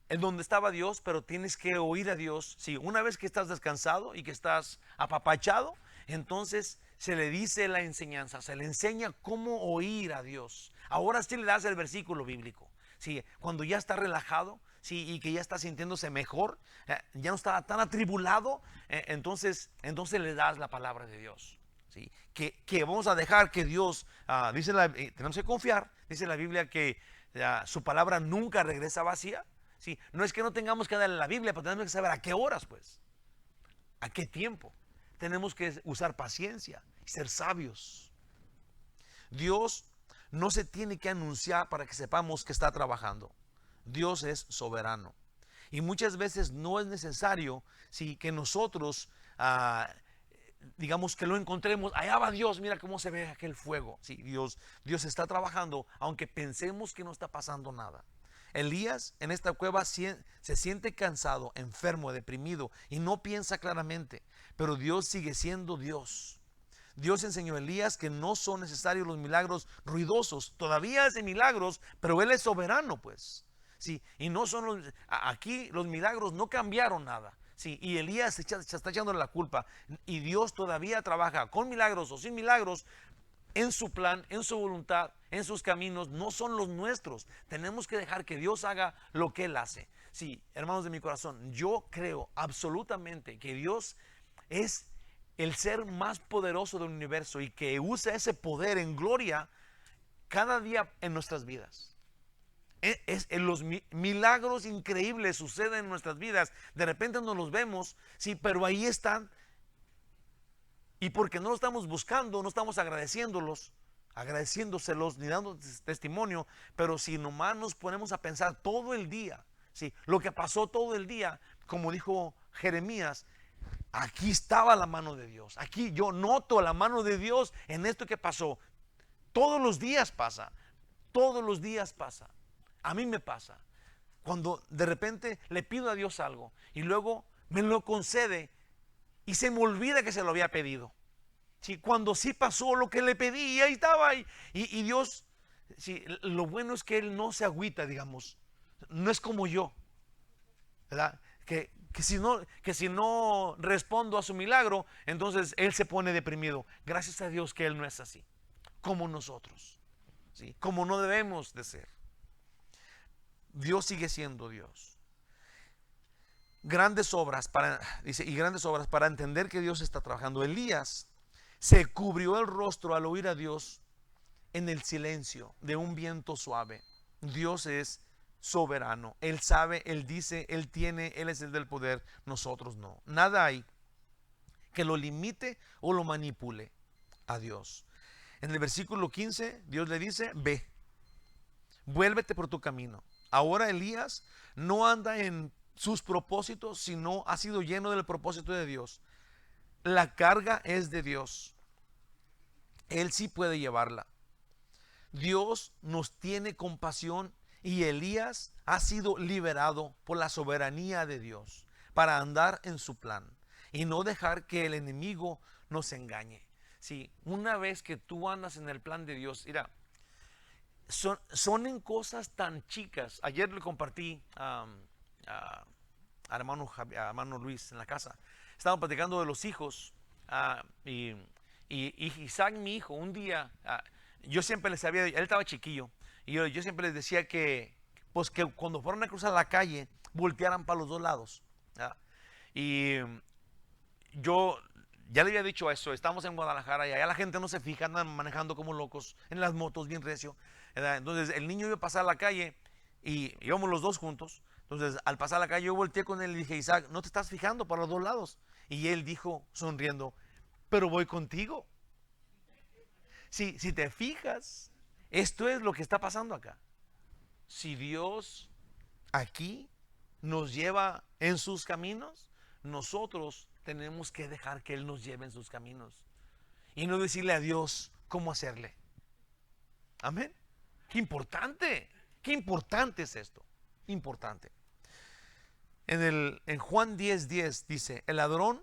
en donde estaba Dios, pero tienes que oír a Dios. Sí, una vez que estás descansado y que estás apapachado, entonces se le dice la enseñanza, se le enseña cómo oír a Dios. Ahora sí le das el versículo bíblico. Sí, cuando ya está relajado, sí, y que ya está sintiéndose mejor, ya no está tan atribulado, entonces le das la palabra de Dios. ¿Sí? Que vamos a dejar que Dios, tenemos que confiar, dice la Biblia que su palabra nunca regresa vacía. ¿Sí? No es que no tengamos que darle la Biblia, pero tenemos que saber a qué horas, pues, a qué tiempo. Tenemos que usar paciencia y ser sabios. Dios no se tiene que anunciar para que sepamos que está trabajando. Dios es soberano. Y muchas veces no es necesario, sí, que nosotros digamos que lo encontremos. Allá va Dios, mira cómo se ve aquel fuego. Sí, Dios está trabajando, aunque pensemos que no está pasando nada. Elías en esta cueva se siente cansado, enfermo, deprimido y no piensa claramente, pero Dios sigue siendo Dios. Dios enseñó a Elías que no son necesarios los milagros ruidosos. Todavía hace milagros, pero Él es soberano, pues. Sí, y no son aquí los milagros no cambiaron nada. Sí, y Elías se está echándole la culpa. Y Dios todavía trabaja con milagros o sin milagros en su plan, en su voluntad, en sus caminos. No son los nuestros. Tenemos que dejar que Dios haga lo que Él hace. Sí, hermanos de mi corazón, yo creo absolutamente que Dios es el ser más poderoso del universo y que usa ese poder en gloria cada día en nuestras vidas. Los milagros increíbles suceden en nuestras vidas. De repente no los vemos, sí, pero ahí están. Y porque no lo estamos buscando, no estamos agradeciéndoselos ni dando testimonio. Pero si nomás nos ponemos a pensar todo el día, sí, lo que pasó todo el día, como dijo Jeremías, aquí estaba la mano de Dios. Aquí yo noto la mano de Dios en esto que pasó. Todos los días pasa. Todos los días pasa. A mí me pasa. Cuando de repente le pido a Dios algo y luego me lo concede y se me olvida que se lo había pedido. Sí, cuando sí pasó lo que le pedí y ahí estaba. Y Dios, sí, lo bueno es que Él no se agüita, digamos. No es como yo, ¿verdad? Que si no respondo a su milagro, entonces Él se pone deprimido. Gracias a Dios que Él no es así, como nosotros, ¿sí? Como no debemos de ser. Dios sigue siendo Dios. Grandes obras para entender que Dios está trabajando. Elías se cubrió el rostro al oír a Dios en el silencio de un viento suave. Dios es soberano. Él sabe, Él dice, Él tiene, Él es el del poder. Nosotros no. Nada hay que lo limite o lo manipule a Dios. En el versículo 15, Dios le dice: ve, vuélvete por tu camino Ahora Elías no anda en sus propósitos, sino ha sido lleno del propósito de Dios. La carga es de Dios. Él sí puede llevarla. Dios nos tiene compasión y Elías ha sido liberado por la soberanía de Dios para andar en su plan y no dejar que el enemigo nos engañe. Sí, una vez que tú andas en el plan de Dios, mira, son en cosas tan chicas. Ayer le compartí a hermano Luis en la casa. Estábamos platicando de los hijos y Isaac, mi hijo, un día, yo siempre les había, él estaba chiquillo, y yo siempre les decía pues que cuando fueran a cruzar la calle, voltearan para los dos lados. Y yo ya le había dicho eso, estamos en Guadalajara y allá la gente no se fija, andan manejando como locos en las motos bien recio, ¿verdad? Entonces el niño iba a pasar la calle y íbamos los dos juntos. Entonces al pasar la calle yo volteé con él y dije, Isaac, ¿no te estás fijando para los dos lados? Y él dijo sonriendo, pero voy contigo. Si te fijas, esto es lo que está pasando acá. Si Dios aquí nos lleva en sus caminos, nosotros tenemos que dejar que Él nos lleve en sus caminos y no decirle a Dios cómo hacerle. Amén. Qué importante es esto. Importante. En Juan 10:10 dice, el ladrón,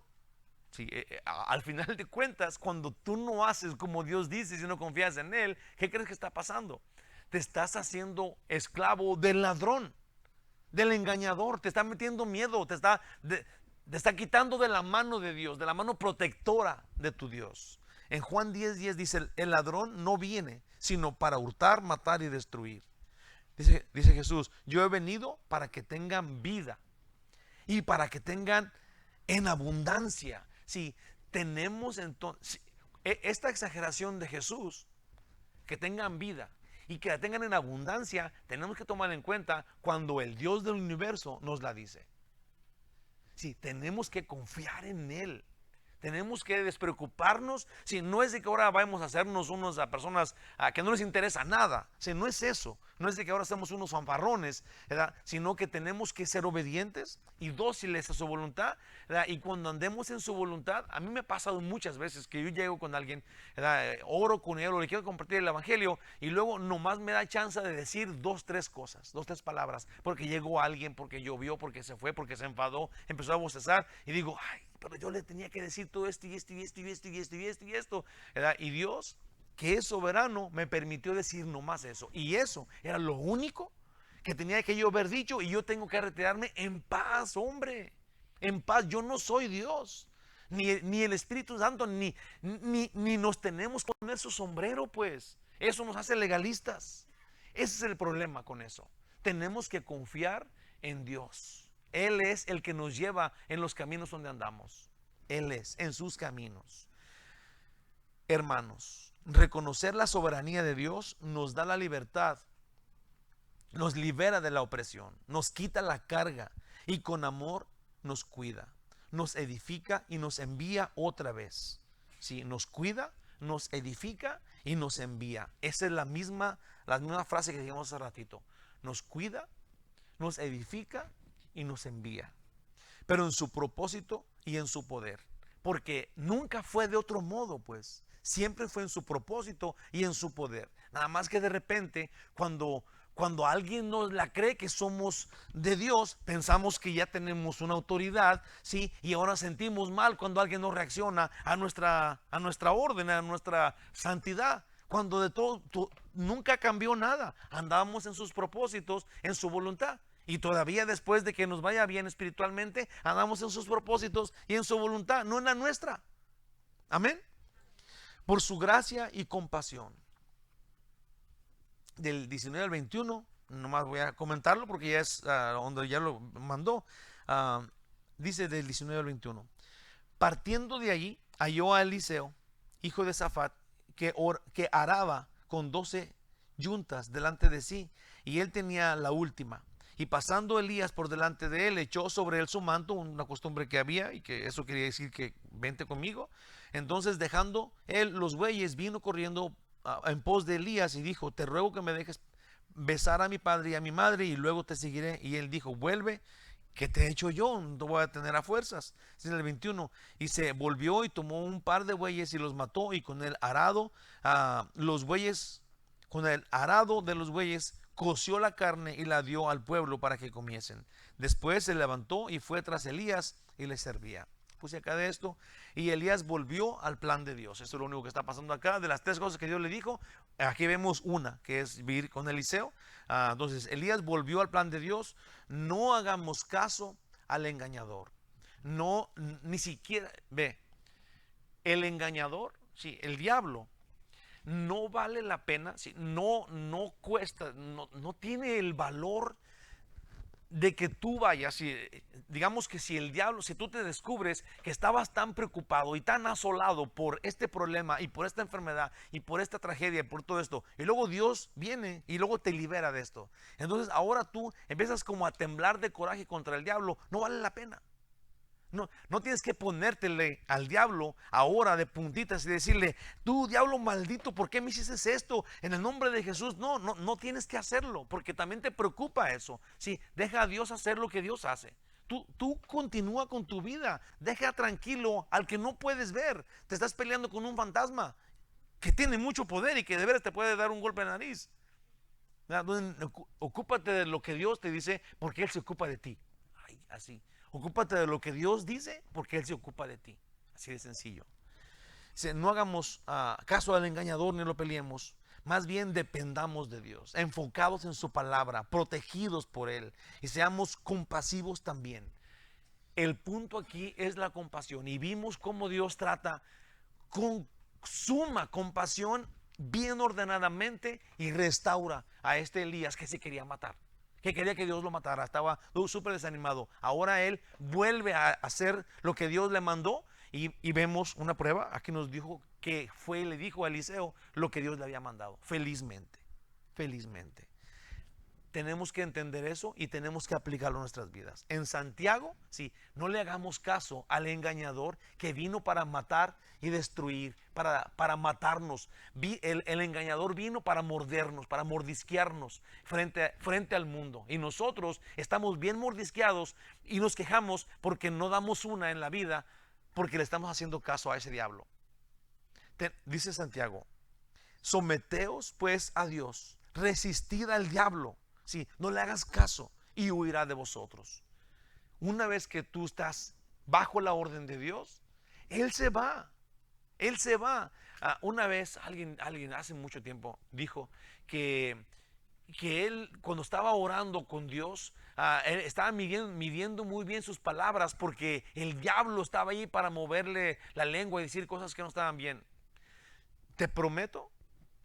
sí, al final de cuentas, cuando tú no haces como Dios dice, si no confías en Él, ¿qué crees que está pasando? Te estás haciendo esclavo del ladrón, del engañador, te está metiendo miedo, te está quitando de la mano de Dios, de la mano protectora de tu Dios. En Juan 10:10 dice, el ladrón no viene sino para hurtar, matar y destruir. Dice Jesús, yo he venido para que tengan vida y para que tengan en abundancia. Si tenemos entonces esta exageración de Jesús, que tengan vida y que la tengan en abundancia, tenemos que tomar en cuenta cuando el Dios del universo nos la dice. Sí, tenemos que confiar en Él. Tenemos que despreocuparnos. Si no es de que ahora vamos a hacernos unos a personas que no les interesa nada. Si no es eso. No es de que ahora seamos unos fanfarrones, ¿verdad? Sino que tenemos que ser obedientes y dóciles a su voluntad, ¿verdad? Y cuando andemos en su voluntad, a mí me ha pasado muchas veces que yo llego con alguien, ¿verdad? Oro con él o le quiero compartir el evangelio y luego nomás me da chance de decir dos, tres cosas, dos, tres palabras, porque llegó alguien, porque llovió, porque se fue, porque se enfadó, empezó a bostezar y digo, ay, pero yo le tenía que decir todo esto y esto y esto y esto y esto y esto y esto, ¿verdad? Y Dios, que es soberano, me permitió decir nomás eso. Y eso era lo único que tenía que yo haber dicho y yo tengo que retirarme en paz, hombre. En paz, yo no soy Dios. Ni el Espíritu Santo, ni nos tenemos que poner su sombrero, pues. Eso nos hace legalistas. Ese es el problema con eso. Tenemos que confiar en Dios. Él es el que nos lleva en los caminos donde andamos. Él es, en sus caminos. Hermanos, reconocer la soberanía de Dios nos da la libertad, nos libera de la opresión, nos quita la carga y con amor nos cuida, nos edifica y nos envía otra vez. Sí, nos cuida, nos edifica y nos envía. Esa es la misma frase que dijimos hace ratito. Nos cuida, nos edifica y nos envía, pero en su propósito y en su poder, porque nunca fue de otro modo, pues siempre fue en su propósito y en su poder. Nada más que de repente cuando alguien nos la cree que somos de Dios, pensamos que ya tenemos una autoridad, ¿sí? Y ahora sentimos mal cuando alguien no reacciona a nuestra orden, a nuestra santidad, cuando de todo nunca cambió nada. Andamos en sus propósitos, en su voluntad. Y todavía después de que nos vaya bien espiritualmente, andamos en sus propósitos y en su voluntad, no en la nuestra. Amén. Por su gracia y compasión. Del 19 al 21, nomás voy a comentarlo porque ya es donde ya lo mandó. Dice del 19 al 21. Partiendo de allí, halló a Eliseo, hijo de Safat, que araba con 12 yuntas delante de sí, y él tenía la última. Y pasando Elías por delante de él, echó sobre él su manto, una costumbre que había, y que eso quería decir que vente conmigo. Entonces, dejando él los bueyes, vino corriendo en pos de Elías y dijo, te ruego que me dejes besar a mi padre y a mi madre y luego te seguiré. Y él dijo, vuelve, ¿qué te he hecho yo? No te voy a tener a fuerzas. Es en el 21. Y se volvió y tomó un par de bueyes y los mató, y con el arado, los bueyes, con el arado de los bueyes, coció la carne y la dio al pueblo para que comiesen. Después se levantó y fue tras Elías y le servía. Puse acá de esto. Y Elías volvió al plan de Dios. Esto es lo único que está pasando acá. De las tres cosas que Dios le dijo, aquí vemos una, que es vivir con Eliseo. Entonces Elías volvió al plan de Dios. No hagamos caso al engañador. No, ni siquiera, ve, el engañador, sí, el diablo, no vale la pena, sí, no cuesta, no tiene el valor de que tú vayas. Y digamos que si el diablo, si tú te descubres que estabas tan preocupado y tan asolado por este problema y por esta enfermedad y por esta tragedia y por todo esto, y luego Dios viene y luego te libera de esto, entonces ahora tú empiezas como a temblar de coraje contra el diablo. No vale la pena. No tienes que ponértele al diablo ahora de puntitas y decirle, tú diablo maldito, ¿por qué me hiciste esto? En el nombre de Jesús. No tienes que hacerlo, porque también te preocupa eso. Sí, deja a Dios hacer lo que Dios hace. Tú continúa con tu vida. Deja tranquilo al que no puedes ver. Te estás peleando con un fantasma que tiene mucho poder y que de veras te puede dar un golpe en la nariz. Ocúpate de lo que Dios te dice, porque Él se ocupa de ti. Ay, así. Ocúpate de lo que Dios dice, porque Él se ocupa de ti. Así de sencillo. No hagamos caso al engañador ni lo peleemos. Más bien dependamos de Dios, enfocados en su palabra, protegidos por Él, y seamos compasivos también. El punto aquí es la compasión, y vimos cómo Dios trata con suma compasión, bien ordenadamente, y restaura a este Elías que se quería matar, que quería que Dios lo matara. Estaba súper desanimado. Ahora él vuelve a hacer lo que Dios le mandó, y vemos una prueba. Aquí nos dijo que fue y le dijo a Eliseo lo que Dios le había mandado. Felizmente, felizmente. Tenemos que entender eso y tenemos que aplicarlo a nuestras vidas. En Santiago, sí, no le hagamos caso al engañador que vino para matar y destruir, para matarnos. El engañador vino para mordernos, para mordisquearnos frente al mundo. Y nosotros estamos bien mordisqueados y nos quejamos porque no damos una en la vida, porque le estamos haciendo caso a ese diablo. Dice Santiago, someteos pues a Dios, resistid al diablo. Sí, no le hagas caso y huirá de vosotros. Una vez que tú estás bajo la orden de Dios, Él se va. Él se va. Una vez alguien hace mucho tiempo dijo que él, cuando estaba orando con Dios, él estaba midiendo muy bien sus palabras, porque el diablo estaba ahí para moverle la lengua y decir cosas que no estaban bien. Te prometo,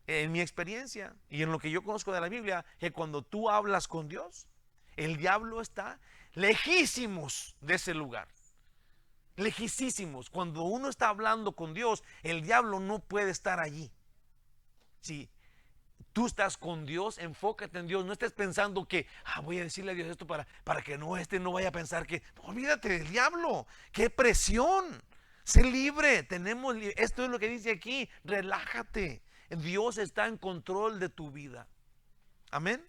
en mi experiencia y en lo que yo conozco de la Biblia, que cuando tú hablas con Dios, el diablo está lejísimos de ese lugar. Lejísimos. Cuando uno está hablando con Dios, el diablo no puede estar allí. Si tú estás con Dios, enfócate en Dios. No estés pensando que voy a decirle a Dios esto para que no vaya a pensar que, olvídate del diablo. ¡Qué presión! Sé libre. Esto es lo que dice aquí. Relájate. Dios está en control de tu vida. Amén.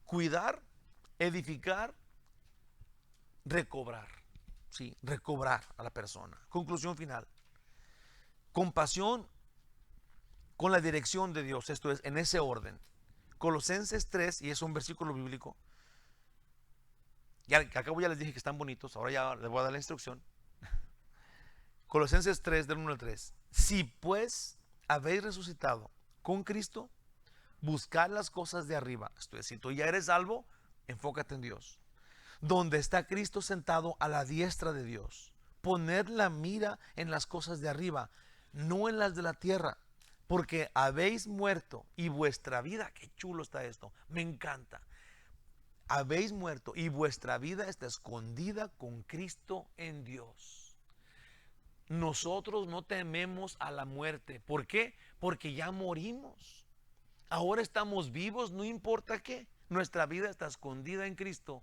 Cuidar, edificar, recobrar. Sí, recobrar a la persona. Conclusión final. Compasión con la dirección de Dios. Esto es en ese orden. Colosenses 3, y es un versículo bíblico. Ya acabo, ya les dije que están bonitos. Ahora ya les voy a dar la instrucción. Colosenses 3, del 1 al 3. Si pues habéis resucitado con Cristo, buscad las cosas de arriba. Esto es, si tú ya eres salvo, enfócate en Dios. Donde está Cristo sentado a la diestra de Dios. Poned la mira en las cosas de arriba, no en las de la tierra, porque habéis muerto y vuestra vida, qué chulo está esto, me encanta. Habéis muerto y vuestra vida está escondida con Cristo en Dios. Nosotros no tememos a la muerte. ¿Por qué? Porque ya morimos. Ahora estamos vivos, no importa qué. Nuestra vida está escondida en Cristo,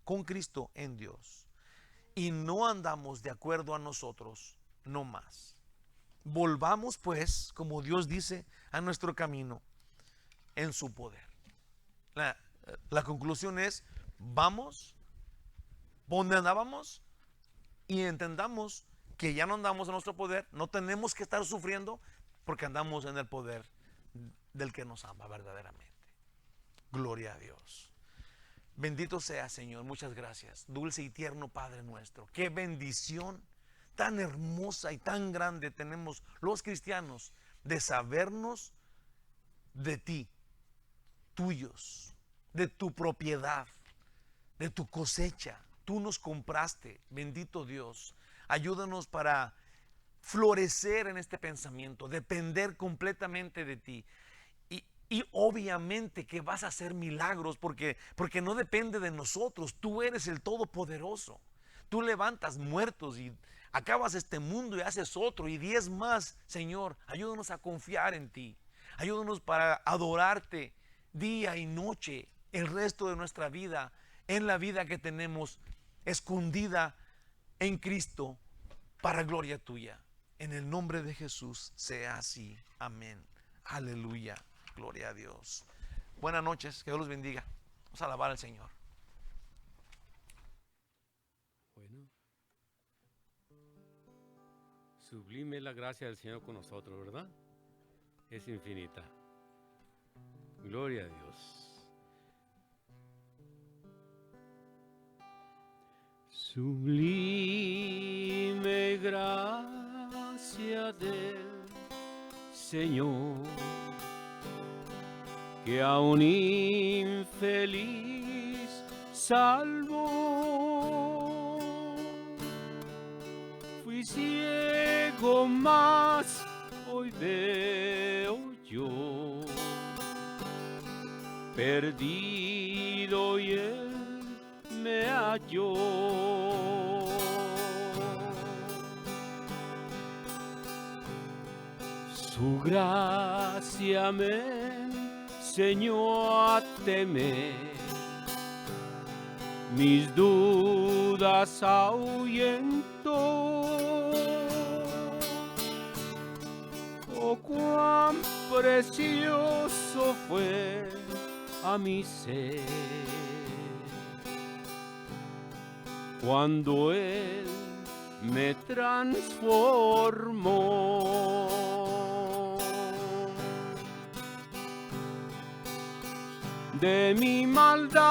con Cristo en Dios. Y no andamos de acuerdo a nosotros, no más. Volvamos pues, como Dios dice, a nuestro camino, en su poder. La conclusión es, vamos donde andábamos y entendamos que ya no andamos en nuestro poder, no tenemos que estar sufriendo porque andamos en el poder del que nos ama verdaderamente. Gloria a Dios. Bendito sea, Señor, muchas gracias. Dulce y tierno Padre nuestro, qué bendición tan hermosa y tan grande tenemos los cristianos de sabernos de ti, tuyos, de tu propiedad, de tu cosecha. Tú nos compraste, bendito Dios. Ayúdanos para florecer en este pensamiento, depender completamente de ti. Y obviamente que vas a hacer milagros porque no depende de nosotros. Tú eres el Todopoderoso. Tú levantas muertos y acabas este mundo y haces otro y 10 más. Señor, ayúdanos a confiar en ti. Ayúdanos para adorarte día y noche el resto de nuestra vida, en la vida que tenemos escondida en Cristo para gloria tuya. En el nombre de Jesús sea así. Amén. Aleluya. Gloria a Dios. Buenas noches, que Dios los bendiga. Vamos a alabar al Señor. Bueno, sublime la gracia del Señor con nosotros, ¿verdad? Es infinita. Gloria a Dios. Sublime gracia del Señor, que a un infeliz salvó. Fui ciego, mas hoy veo yo, perdido y él me halló. Su gracia me enseñó a temer, mis dudas ahuyentó. Oh, cuán precioso fue a mi ser cuando Él me transformó. De mi maldad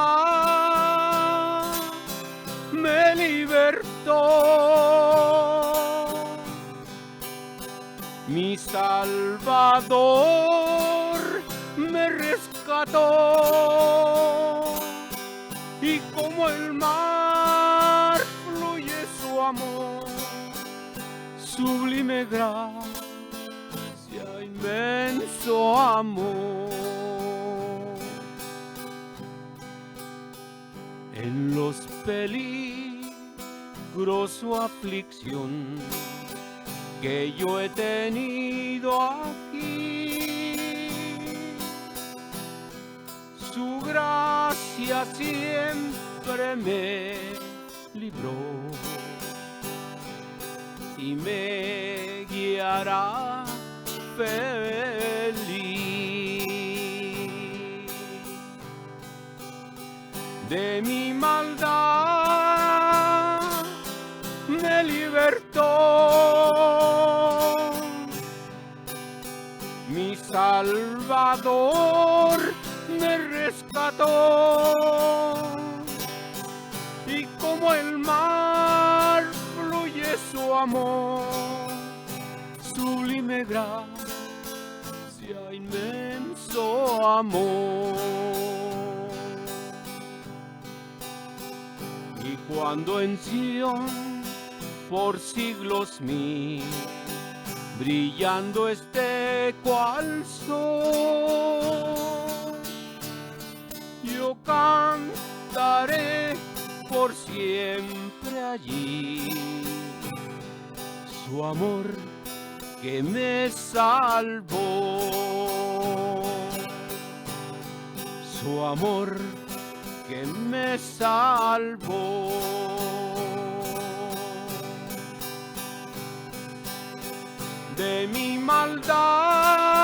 me libertó, mi Salvador me rescató, y como el mar fluye su amor, sublime gracia, inmenso amor. En los peligros su aflicción que yo he tenido aquí, su gracia siempre me libró y me guiará feliz. De mi maldad me libertó, mi Salvador me rescató, y como el mar fluye su amor, sublime gracia, inmenso amor. Y cuando en Sion por siglos mil brillando esté cual sol, yo cantaré por siempre allí su amor que me salvó, su amor que me salvó. De mi maldad